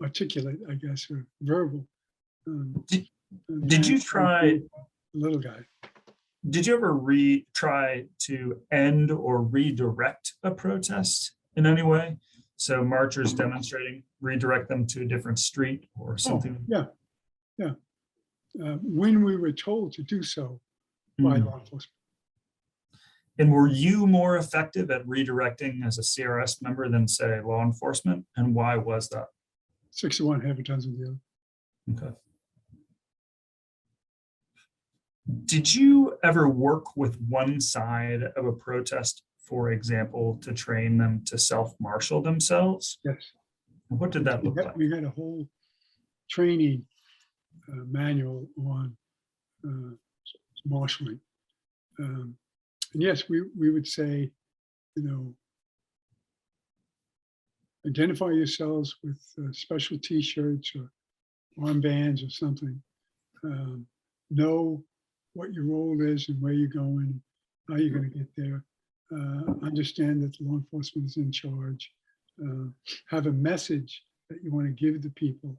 articulate, I guess, or verbal. Did you try, little guy? Did you ever try to end or redirect a protest in any way? So marchers demonstrating, redirect them to a different street or something? Oh, yeah. when we were told to do so by Mhm. law enforcement. And were you more effective at redirecting as a CRS member than, say, law enforcement? And why was that? 6 to 1, half a dozen the other. Okay. Did you ever work with one side of a protest, for example, to train them to self-marshal themselves? Yes. What did that look like? We had a whole training manual on marshaling. And yes, we would say, identify yourselves with special T-shirts or armbands or something. Know what your role is and where you're going, how you're going to get there. Understand that the law enforcement is in charge. Have a message that you want to give the people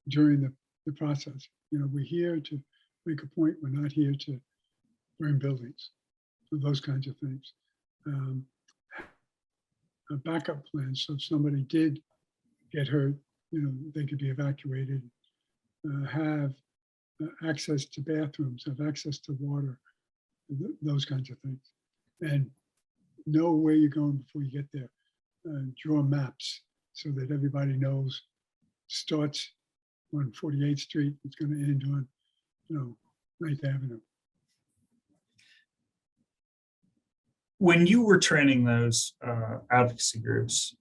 during the process. We're here to make a point. We're not here to burn buildings, those kinds of things. A backup plan, so if somebody did get hurt, they could be evacuated. Have access to bathrooms, have access to water, those kinds of things. And know where you're going before you get there. Draw maps so that everybody knows starts on 48th Street, it's going to end on, 9th Avenue. When you were training those advocacy groups,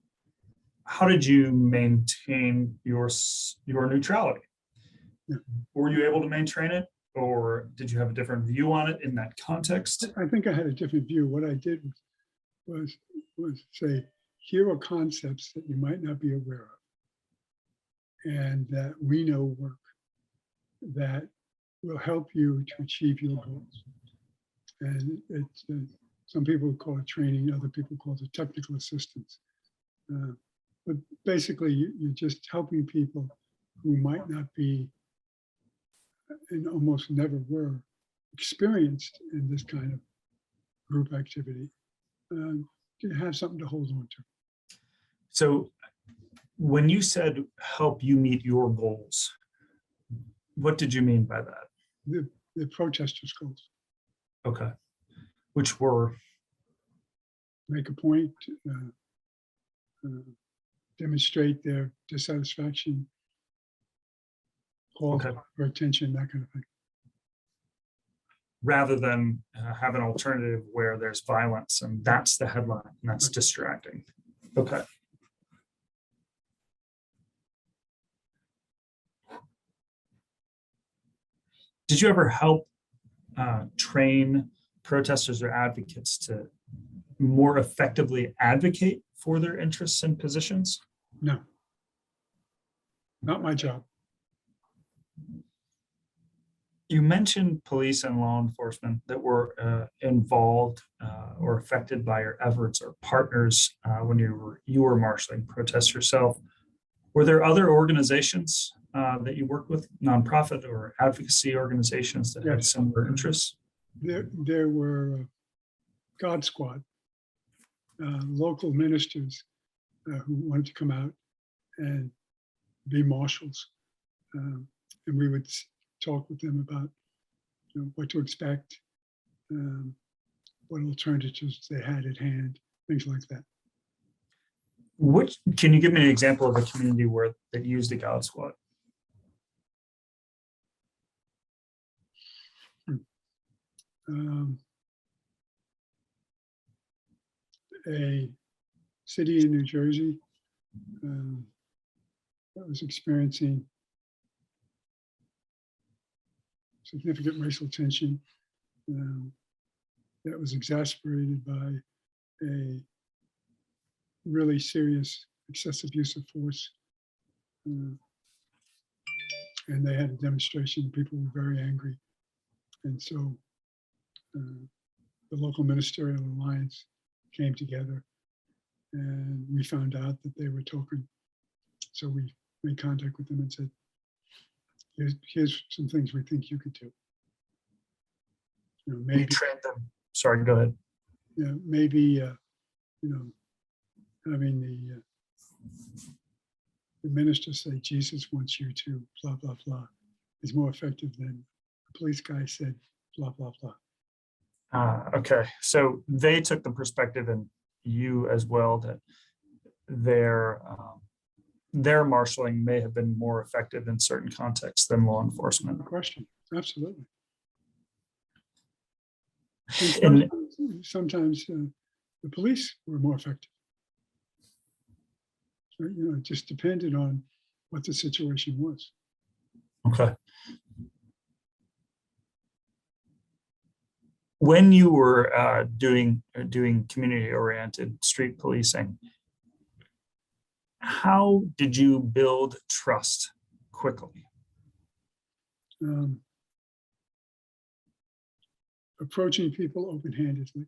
how did you maintain your neutrality? Yeah. Were you able to maintain it, or did you have a different view on it in that context? I think I had a different view. What I did was say, here are concepts that you might not be aware of and that we know work, that will help you to achieve your goals. And it's some people call it training, other people call it technical assistance. But basically, you're just helping people who might not be and almost never were experienced in this kind of group activity to have something to hold on to. So when you said help you meet your goals, what did you mean by that? The protesters' goals. Okay. Which were? Make a point, demonstrate their dissatisfaction, call for attention, that kind of thing. Rather than have an alternative where there's violence and that's the headline and that's distracting. Okay. Did you ever help train protesters or advocates to more effectively advocate for their interests and positions? No, not my job. You mentioned police and law enforcement that were involved or affected by your efforts or partners when you were marshaling protests yourself. Were there other organizations that you worked with, nonprofit or advocacy organizations that had similar interests? There were God Squad, local ministers who wanted to come out and be marshals. And we would talk with them about what to expect, what alternatives they had at hand, things like that. Can you give me an example of a community where that used the God Squad? A city in New Jersey that was experiencing significant racial tension that was exacerbated by a really serious excessive use of force. And they had a demonstration, people were very angry. And so the local ministerial alliance came together and we found out that they were talking. So we made contact with them and said, here's some things we think you could do. Maybe you trained them. Sorry, go ahead. Yeah, maybe having the minister say Jesus wants you to blah blah blah. is more effective than the police guy said, blah, blah, blah. Okay, so they took the perspective, and you as well, that their marshaling may have been more effective in certain contexts than law enforcement. No question, absolutely. And Sometimes the police were more effective. So, it just depended on what the situation was. okay. When you were doing community-oriented street policing, how did you build trust quickly? Approaching people open-handedly.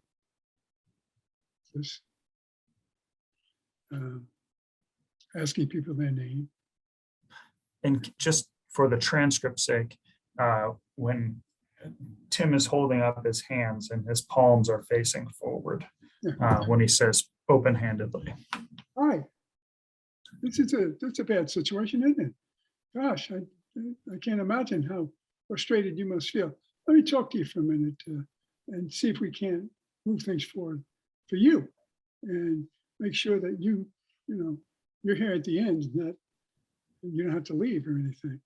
Just asking people their name. And just for the transcript's sake, when Tim is holding up his hands and his palms are facing forward, when he says open-handedly. Hi, that's a bad situation, isn't it? Gosh, I can't imagine how frustrated you must feel. Let me talk to you for a minute and see if we can't move things forward for you, and make sure that you're here at the end, that you don't have to leave or anything.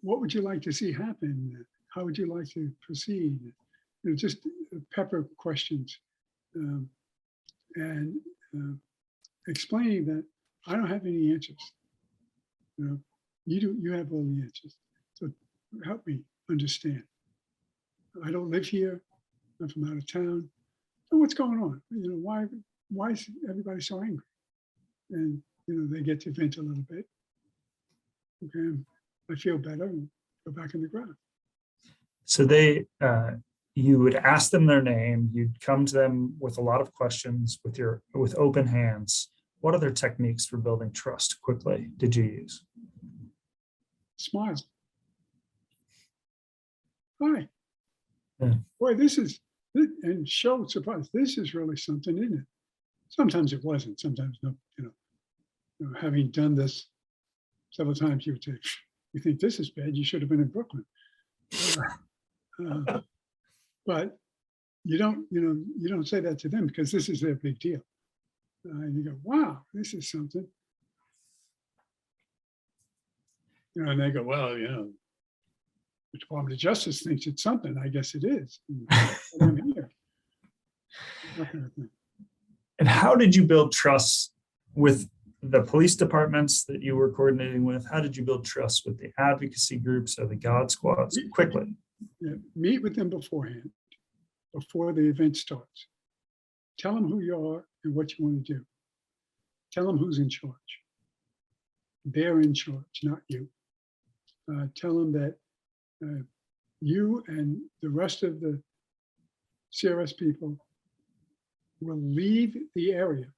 What would you like to see happen? How would you like to proceed? Just pepper questions, and explaining that I don't have any answers. You do. You have all the answers. So help me understand. I don't live here. I'm from out of town. So what's going on? Why is everybody so angry? And they get to vent a little bit. Okay, I feel better and go back in the ground. So you would ask them their name. You'd come to them with a lot of questions with open hands. What other techniques for building trust quickly did you use? Smile. Hi. Yeah. Boy, and show surprise. This is really something, isn't it? Sometimes it wasn't. Sometimes no. Having done this several times, you would say, "You think this is bad? You should have been in Brooklyn." But you don't say that to them, because this is their big deal. And you go, "Wow, this is something." And they go, "Well, the Department of Justice thinks it's something. I guess it is." And I'm here. That kind of thing. And how did you build trust with the police departments that you were coordinating with? How did you build trust with the advocacy groups or the God squads quickly? Yeah, meet with them beforehand, before the event starts. Tell them who you are and what you want to do. Tell them who's in charge. They're in charge, not you. Tell them that you and the rest of the CRS people will leave the area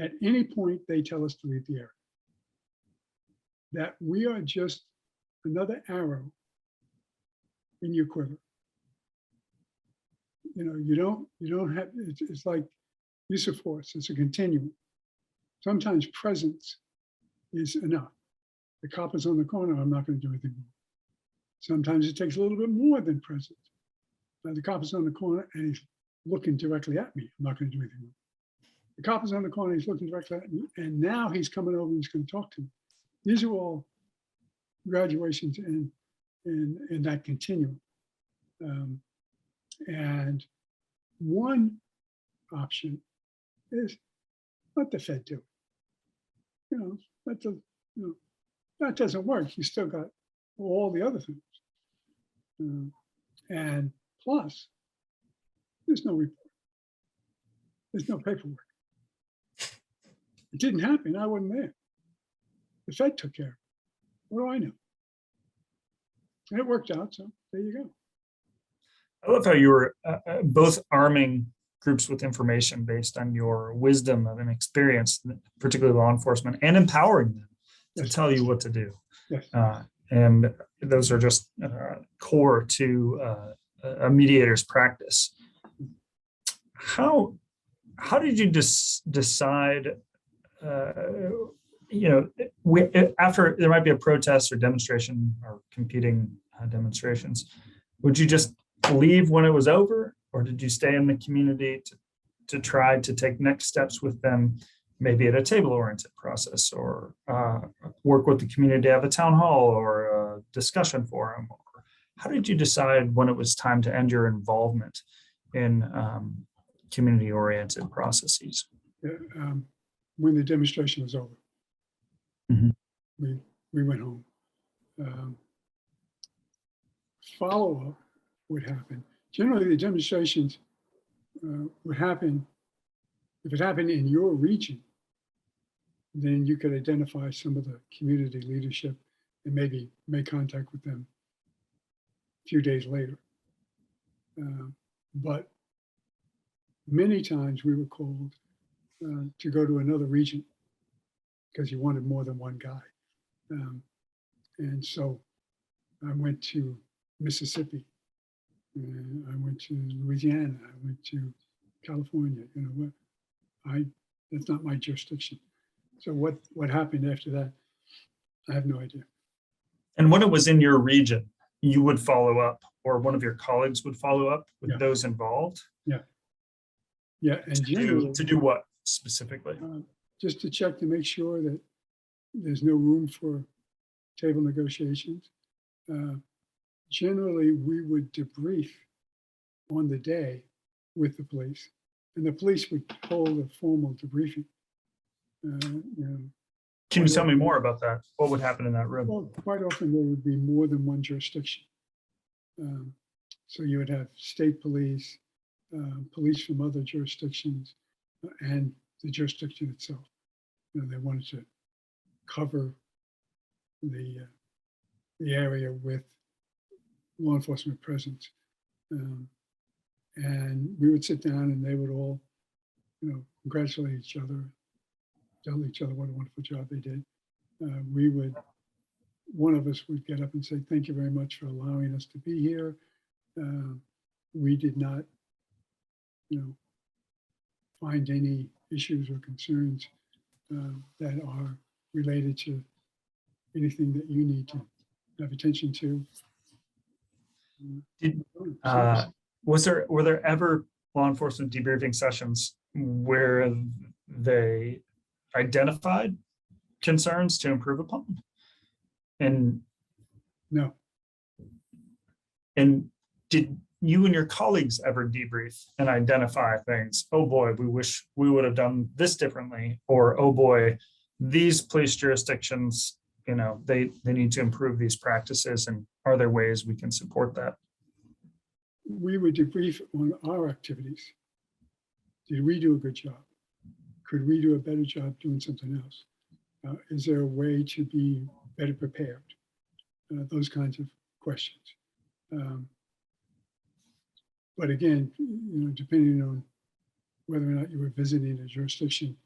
at any point they tell us to leave the area. That we are just another arrow in your quiver. You don't have, it's like use of force, it's a continuum. Sometimes presence is enough. The cop is on the corner, I'm not going to do anything more. Sometimes it takes a little bit more than presence. The cop is on the corner and he's looking directly at me, I'm not going to do anything more. The cop is on the corner, he's looking directly at me, and now he's coming over and he's going to talk to me. These are all graduations in that continuum. And one option is let the Fed do it. That doesn't work. You still got all the other things. And plus, there's no report. There's no paperwork. It didn't happen. I wasn't there. The Fed took care of it. What do I know? And it worked out. So there you go. I love how you were both arming groups with information based on your wisdom and experience, particularly law enforcement, and empowering them to tell you what to do. Yes. And those are just core to a mediator's practice. How did you decide? after there might be a protest or demonstration or competing demonstrations, would you just leave when it was over, or did you stay in the community to try to take next steps with them, maybe at a table-oriented process, or work with the community to have a town hall or a discussion forum? How did you decide when it was time to end your involvement in community-oriented processes? When the demonstration was over, Mhm. we went home. Follow-up would happen. Generally, the demonstrations would happen, if it happened in your region, then you could identify some of the community leadership and maybe make contact with them a few days later. But many times we were called to go to another region because you wanted more than one guy. And so I went to Mississippi, and I went to Louisiana, I went to California. That's not my jurisdiction. So what happened after that, I have no idea. And when it was in your region, you would follow up, or one of your colleagues would follow up with those involved? Yeah, and to do what specifically? Just to check to make sure that there's no room for table negotiations. Generally, we would debrief on the day with the police, and the police would hold a formal debriefing. Can you tell me more about that? What would happen in that room? Well, quite often there would be more than one jurisdiction. So you would have state police, police from other jurisdictions, and the jurisdiction itself. They wanted to cover the area with law enforcement presence. And we would sit down and they would all, congratulate each other, tell each other what a wonderful job they did. One of us would get up and say, thank you very much for allowing us to be here. We did not, find any issues or concerns that are related to anything that you need to have attention to. Were there ever law enforcement debriefing sessions where they identified concerns to improve upon? And no. And did you and your colleagues ever debrief and identify things? Oh boy, we wish we would have done this differently, or oh boy, these police jurisdictions, they need to improve these practices, and are there ways we can support that? We would debrief on our activities. Did we do a good job? Could we do a better job doing something else? Is there a way to be better prepared? Those kinds of questions. But again, depending on whether or not you were visiting a jurisdiction,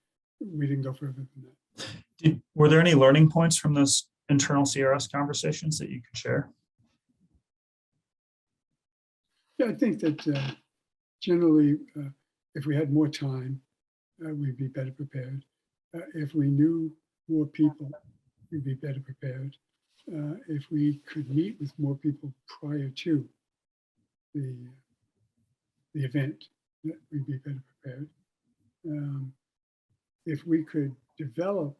we didn't go further than that. Were there any learning points from those internal CRS conversations that you could share? Yeah, I think that generally, if we had more time, we'd be better prepared. If we knew more people, we'd be better prepared. If we could meet with more people prior to the event, we'd be better prepared. If we could develop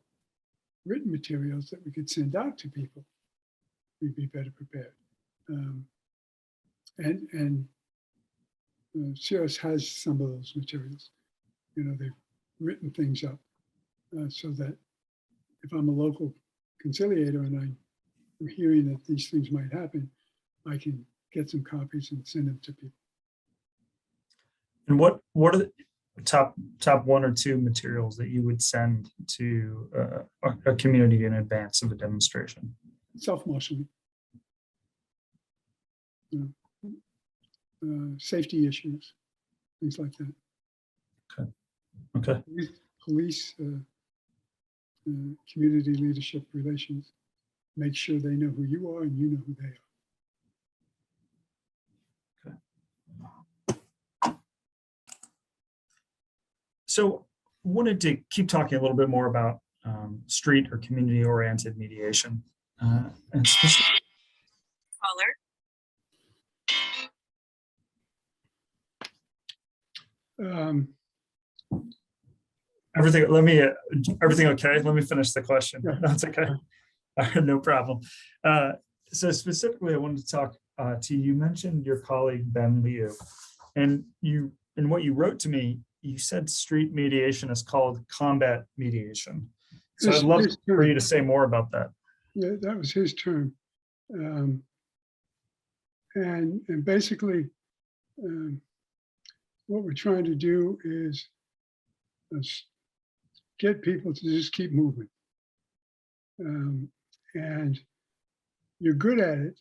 written materials that we could send out to people, we'd be better prepared. And CRS has some of those materials. They've written things up so that if I'm a local conciliator and I'm hearing that these things might happen, I can get some copies and send them to people. And what are the top one or two materials that you would send to a community in advance of a demonstration? Self-marshalling. Safety issues, things like that. Okay. Police, community leadership relations. Make sure they know who you are and you know who they are. So wanted to keep talking a little bit more about street or community-oriented mediation. And Caller. Um, everything okay? Let me finish the question. Yeah. That's okay. No problem. So specifically, I wanted to talk to you. You mentioned your colleague, Ben Liu, and in what you wrote to me, you said street mediation is called combat mediation. So I'd love for you to say more about that. Yeah, that was his term. And basically, what we're trying to do is get people to just keep moving. And you're good at it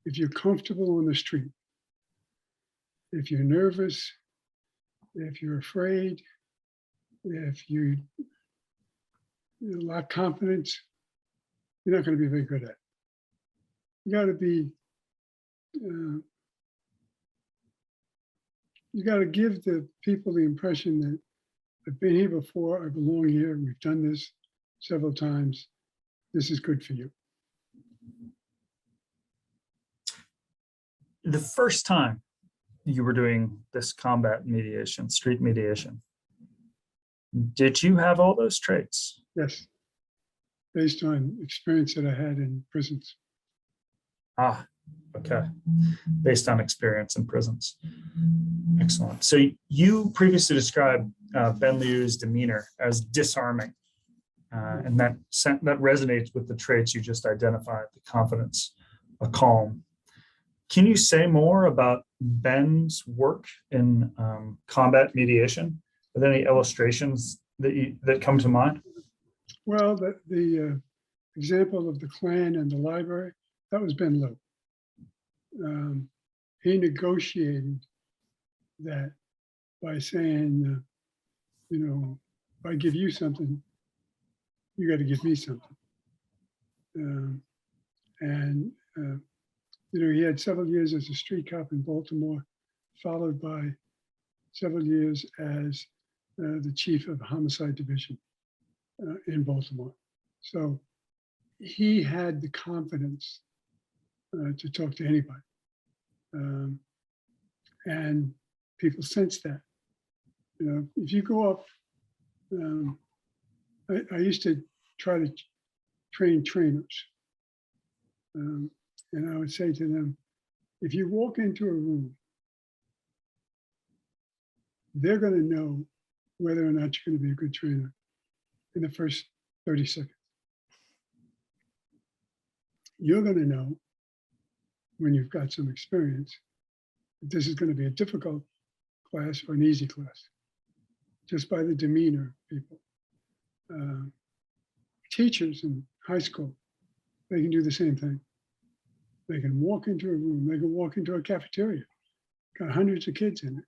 if you're comfortable on the street. If you're nervous, if you're afraid, if you lack confidence, you're not going to be very good at it. You got to be, you got to give the people the impression that I've been here before, I belong here, we've done this several times, this is good for you. The first time you were doing this combat mediation, street mediation, did you have all those traits? Yes, based on experience that I had in prisons. Ah, okay. Based on experience in prisons. Excellent. So you previously described Ben Liu's demeanor as disarming. And that resonates with the traits you just identified, the confidence, a calm. Can you say more about Ben's work in combat mediation? Are there any illustrations that come to mind? Well, the example of the Klan and the library, that was Ben Liu. He negotiated that by saying, if I give you something, you got to give me something. He had several years as a street cop in Baltimore, followed by several years as the chief of the homicide division in Baltimore. So he had the confidence to talk to anybody. And people sense that. If you go up, I used to try to train trainers. And I would say to them, if you walk into a room, they're going to know whether or not you're going to be a good trainer in the first 30 seconds. You're going to know when you've got some experience that this is going to be a difficult class or an easy class, just by the demeanor of people. Teachers in high school, they can do the same thing. They can walk into a room, they can walk into a cafeteria, got hundreds of kids in it.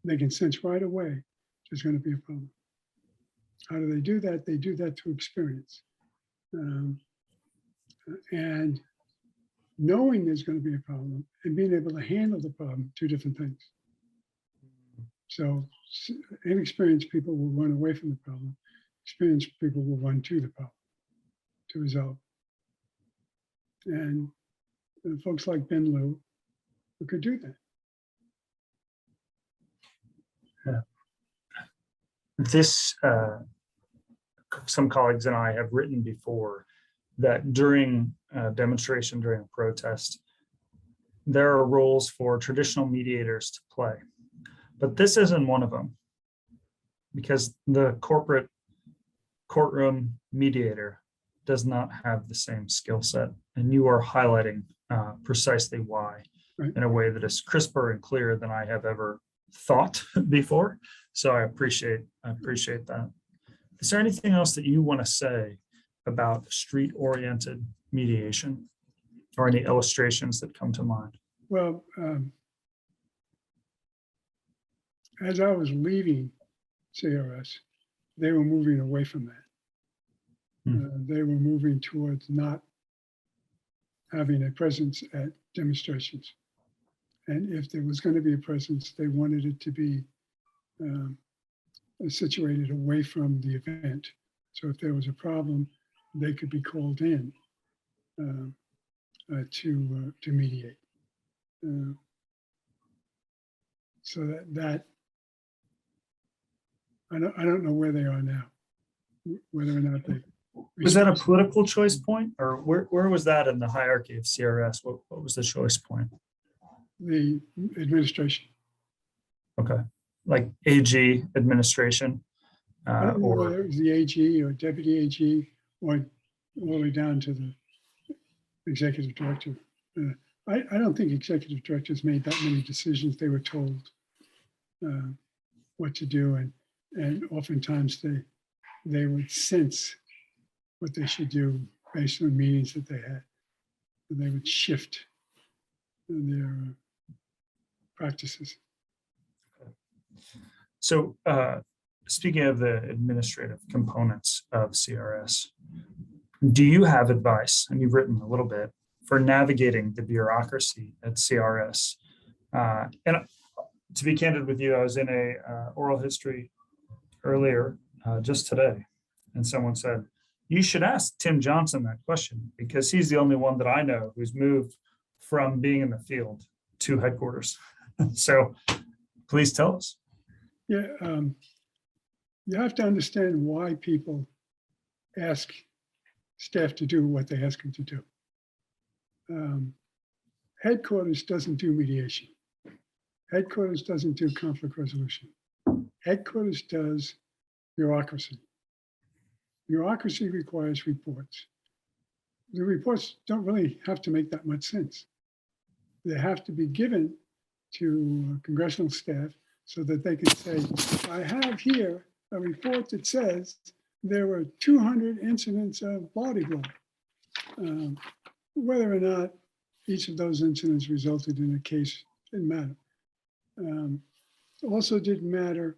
They can sense right away there's going to be a problem. How do they do that? They do that through experience. And knowing there's going to be a problem and being able to handle the problem, two different things. So inexperienced people will run away from the problem. Experienced people will run to the problem to resolve. And folks like Ben Liu who could do that. Some colleagues and I have written before that during a demonstration, during a protest, there are roles for traditional mediators to play. But this isn't one of them, because the corporate courtroom mediator does not have the same skill set. And you are highlighting precisely why, right, in a way that is crisper and clearer than I have ever thought before. So I appreciate that. Is there anything else that you want to say about street-oriented mediation, or any illustrations that come to mind? Well, as I was leaving CRS, they were moving away from that. They were moving towards not having a presence at demonstrations. And if there was going to be a presence, they wanted it to be situated away from the event, So if there was a problem, they could be called in to mediate. So that I don't know where they are now, whether or not they. Was that a political choice point, or where was that in the hierarchy of CRS? What was the choice point? The administration. Okay, like AG administration, I don't know or whether it was the AG or deputy AG or all the way down to the executive director. I don't think executive directors made that many decisions. They were told what to do, and oftentimes they would sense what they should do based on meetings that they had. And they would shift their practices. so. Speaking of the administrative components of CRS, do you have advice, and you've written a little bit, for navigating the bureaucracy at CRS? And to be candid with you, I was in a oral history earlier just today, and someone said, you should ask Tim Johnson that question, because he's the only one that I know who's moved from being in the field to headquarters. So please tell us. Yeah, you have to understand why people ask staff to do what they ask them to do. Headquarters doesn't do mediation. Headquarters doesn't do conflict resolution. Headquarters does bureaucracy. Bureaucracy requires reports. The reports don't really have to make that much sense. They have to be given to congressional staff so that they can say, I have here a report that says there were 200 incidents of body blow. Whether or not each of those incidents resulted in a case didn't matter. Also didn't matter.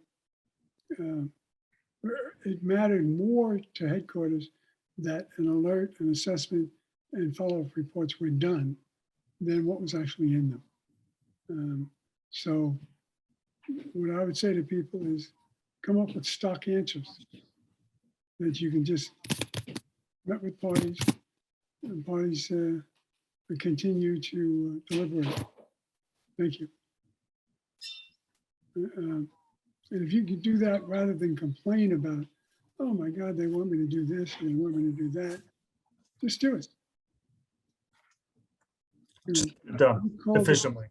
It mattered more to headquarters that an alert, an assessment, and follow-up reports were done than what was actually in them. So what I would say to people is come up with stock answers that you can just met with parties, and parties continue to deliberate. Thank you. And if you could do that rather than complain about, oh my God, they want me to do this and they want me to do that, just do it. Done efficiently.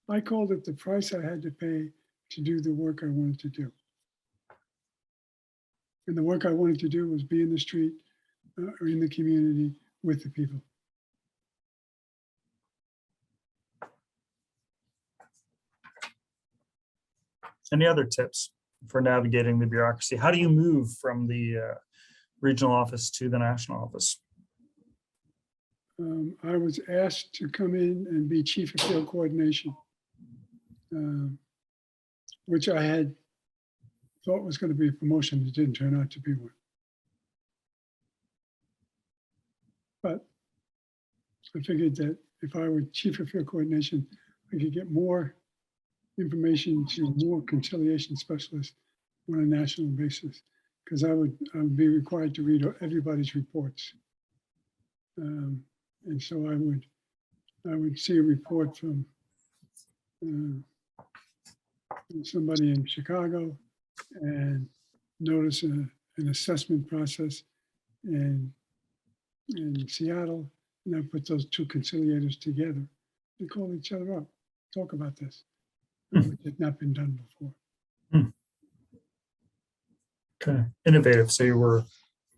I called it the price I had to pay to do the work I wanted to do. And the work I wanted to do was be in the street or in the community with the people. Any other tips for navigating the bureaucracy? How do you move from the regional office to the national office? I was asked to come in and be chief of field coordination, which I had thought was going to be a promotion. It didn't turn out to be one. But I figured that if I were chief of field coordination, I could get more information to more conciliation specialists on a national basis, because I would be required to read everybody's reports. And so I would see a report from somebody in Chicago and notice an assessment process in Seattle, and I put those two conciliators together. They call each other up, talk about this, which had not been done before. Okay, innovative. So you were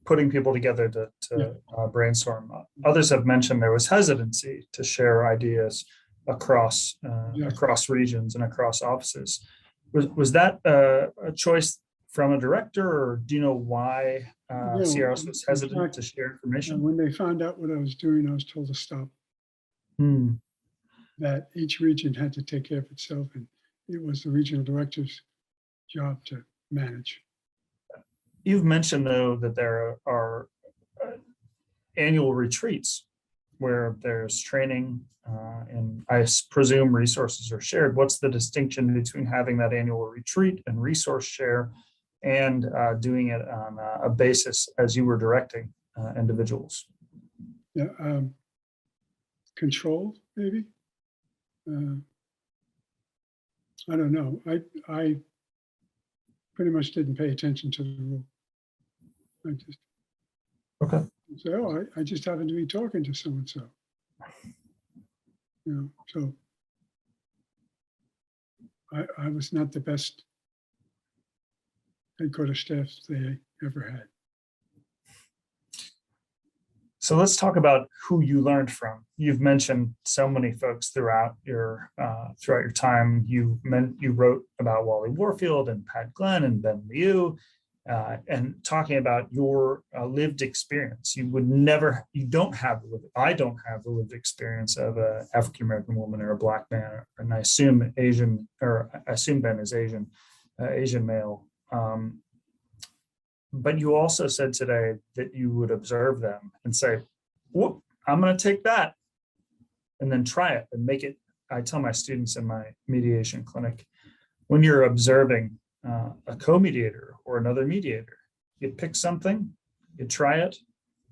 putting people together to brainstorm. Others have mentioned there was hesitancy to share ideas across across regions and across offices. Was that a choice from a director, or do you know why CRS was hesitant to share information? When they found out what I was doing, I was told to stop. That each region had to take care of itself, and it was the regional director's job to manage. You've mentioned, though, that there are annual retreats where there's training and I presume resources are shared. What's the distinction between having that annual retreat and resource share? and doing it on a basis as you were directing individuals? Yeah, control, maybe. I don't know. I pretty much didn't pay attention to the rule. I just Okay. say, oh, I just happen to be talking to so and so. So I was not the best headquarters staff they ever had. So let's talk about who you learned from. You've mentioned so many folks throughout your time. You wrote about Wally Warfield and Pat Glenn and Ben Liu, and talking about your lived experience. I don't have the lived experience of an African American woman or a Black man, and I assume Ben is Asian, Asian male. But you also said today that you would observe them and say, whoop, I'm going to take that and then try it and make it. I tell my students in my mediation clinic, when you're observing a co-mediator or another mediator, you pick something, you try it,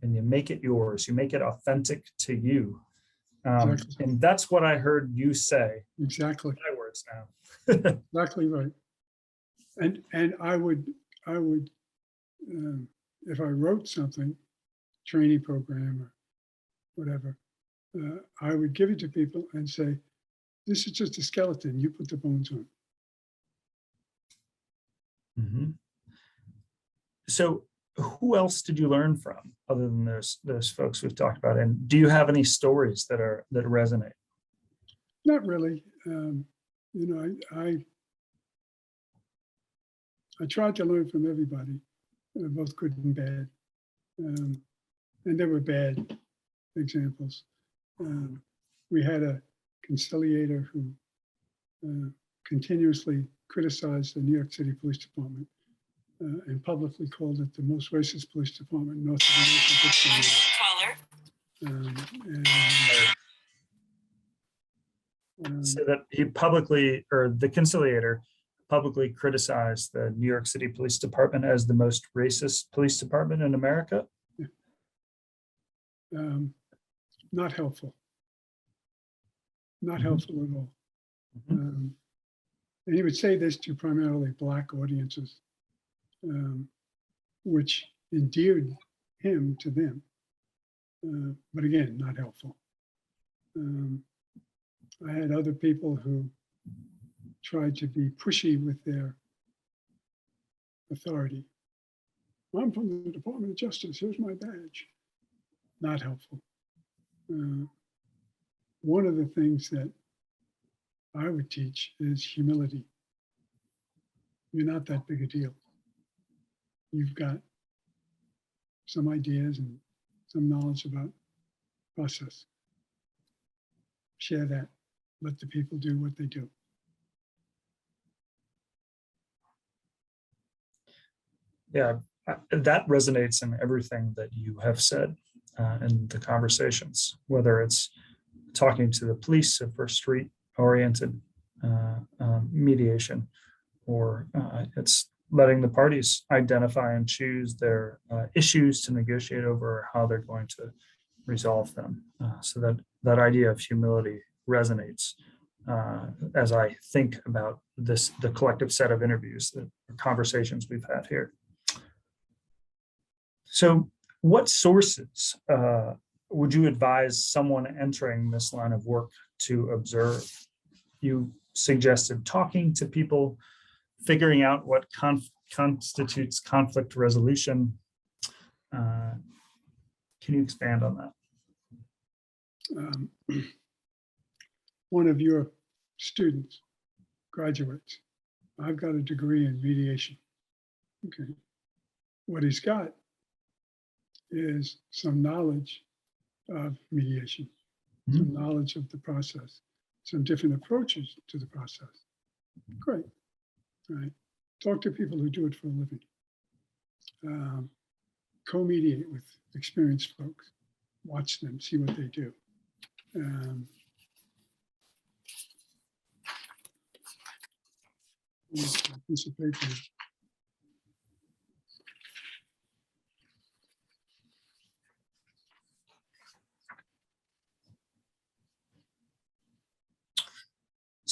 and you make it yours. You make it authentic to you. Exactly. And that's what I heard you say. Exactly. My words now. Exactly right. And I would if I wrote something, training program or whatever, I would give it to people and say, this is just a skeleton, you put the bones on. Mm-hmm. So who else did you learn from other than those folks we've talked about? And do you have any stories that resonate? Not really. I tried to learn from everybody, both good and bad. And there were bad examples. We had a conciliator who continuously criticized the New York City Police Department and publicly called it the most racist police department north of the nation. So that he publicly, or the conciliator publicly criticized the New York City Police Department as the most racist police department in America. Not helpful. Not Mhm. helpful at all. Mhm. And he would say this to primarily Black audiences, which endeared him to them. But again, not helpful. I had other people who tried to be pushy with their authority. I'm from the Department of Justice, here's my badge. Not helpful. One of the things that I would teach is humility. You're not that big a deal. You've got some ideas and some knowledge about process. Share that. Let the people do what they do. Yeah, that resonates in everything that you have said in the conversations, whether it's talking to the police for street-oriented mediation, or it's letting the parties identify and choose their issues to negotiate over, how they're going to resolve them. So that idea of humility resonates as I think about the collective set of interviews, the conversations we've had here. So what sources would you advise someone entering this line of work to observe? You suggested talking to people, figuring out what constitutes conflict resolution. Can you expand on that? One of your students graduates. I've got a degree in mediation. Okay. What he's got is some knowledge of mediation, some knowledge of the process, some different approaches to the process. Great. Right. Talk to people who do it for a living. Co-mediate with experienced folks. Watch them, see what they do. Piece of paper.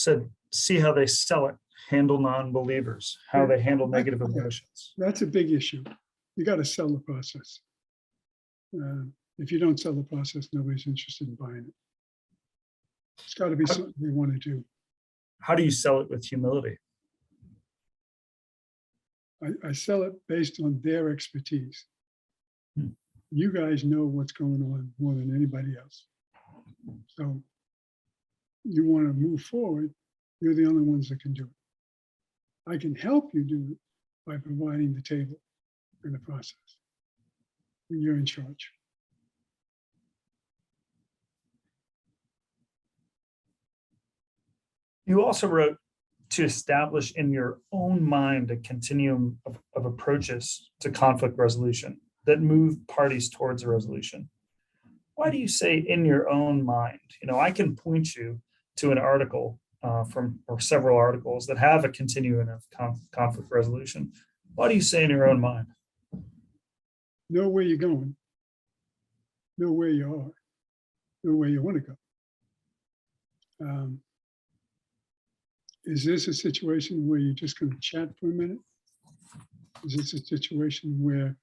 said, see how they sell it, handle non-believers, how they handle negative emotions. That's a big issue. You got to sell the process. If you don't sell the process, nobody's interested in buying it. It's got to be something they want to do. How do you sell it with humility? I sell it based on their expertise. Hmm. You guys know what's going on more than anybody else. So you want to move forward, you're the only ones that can do it. I can help you do it by providing the table in the process. When you're in charge. You also wrote to establish in your own mind a continuum of approaches to conflict resolution that move parties towards a resolution. Why do you say in your own mind? You know, I can point you to an article or several articles that have a continuum of conflict resolution. Why do you say in your own mind? Know where you're going, know where you are, know where you want to go. Is this a situation where you're just going to chat for a minute? Is this a situation where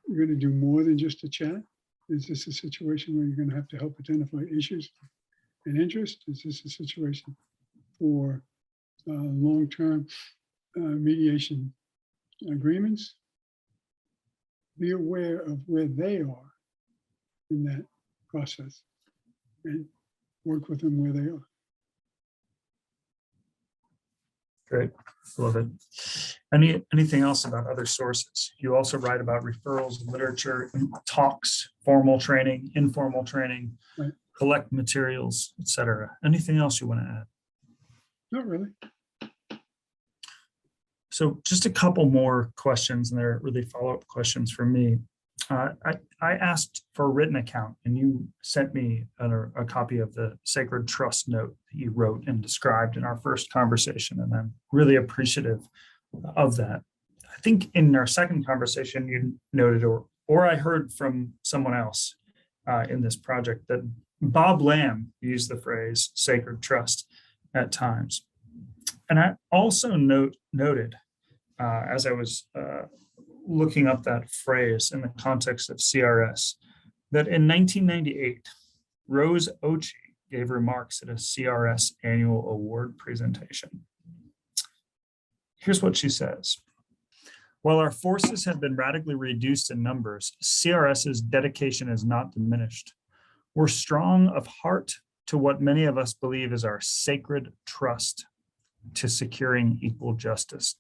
you're going to do more than just a chat? Is this a situation where you're going to have to help identify issues and interest? Is this a situation for long-term mediation agreements? Be aware of where they are in that process and work with them where they are. Great, love it. Anything else about other sources? You also write about referrals, literature, talks, formal training, informal training, right. Collect materials, etc. Anything else you want to add? Not really. So just a couple more questions, and they're really follow-up questions for me. I asked for a written account, and you sent me a copy of the Sacred Trust note that you wrote and described in our first conversation, and I'm really appreciative of that. I think in our second conversation, you noted, or I heard from someone else in this project, that Bob Lamb used the phrase sacred trust at times. And I also noted, as I was looking up that phrase in the context of CRS, that in 1998, Rose Ochi gave remarks at a CRS annual award presentation. Here's what she says. While our forces have been radically reduced in numbers, CRS's dedication is not diminished. We're strong of heart to what many of us believe is our sacred trust to securing equal justice.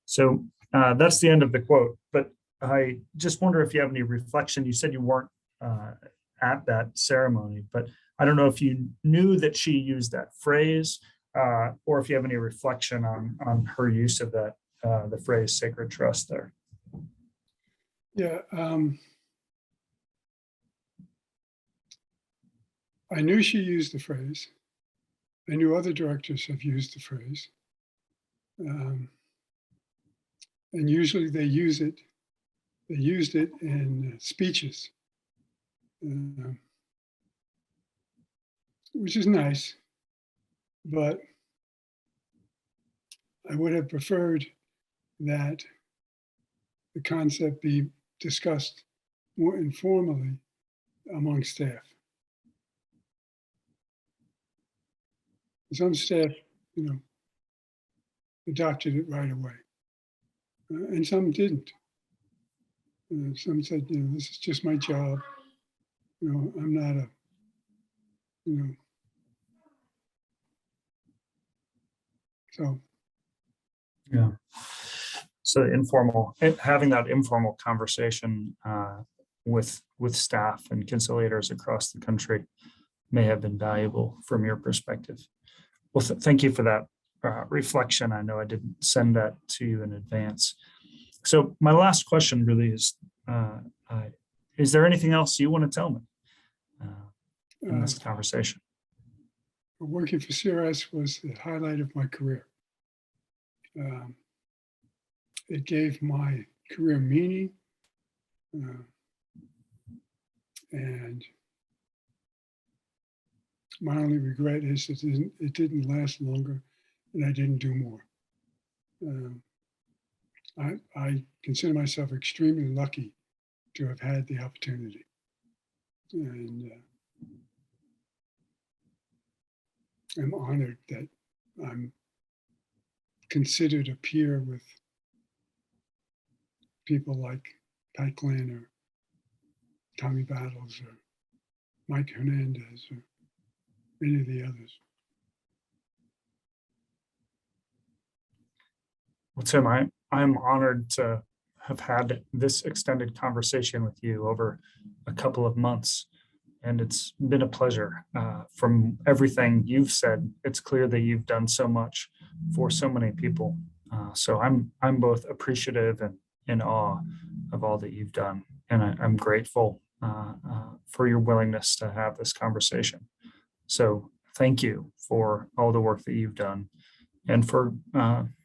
So that's the end of the quote, but I just wonder if you have any reflection. You said you weren't at that ceremony, but I don't know if you knew that she used that phrase or if you have any reflection on her use of that, the phrase sacred trust there. Yeah. I knew she used the phrase. I knew other directors have used the phrase. And usually they use it. They used it in speeches, which is nice, but I would have preferred that the concept be discussed more informally among staff. Some staff, adopted it right away, and some didn't. Some said, this is just my job. I'm not a, so. Yeah. So having that informal conversation with staff and conciliators across the country may have been valuable from your perspective. Well, thank you for that reflection. I know I didn't send that to you in advance. So my last question really is there anything else you want to tell me in this conversation? Working for CRS was the highlight of my career. It gave my career meaning and my only regret is that it didn't last longer and I didn't do more. I consider myself extremely lucky to have had the opportunity. And I'm honored that I'm considered a peer with people like Pat Glenn or Tommy Battles or Mike Hernandez or any of the others. Well, Tim, I'm honored to have had this extended conversation with you over a couple of months, and it's been a pleasure. From everything you've said, it's clear that you've done so much for so many people. So I'm both appreciative and in awe of all that you've done, and I'm grateful for your willingness to have this conversation. So thank you for all the work that you've done and for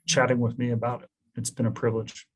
chatting with me about it. It's been a privilege.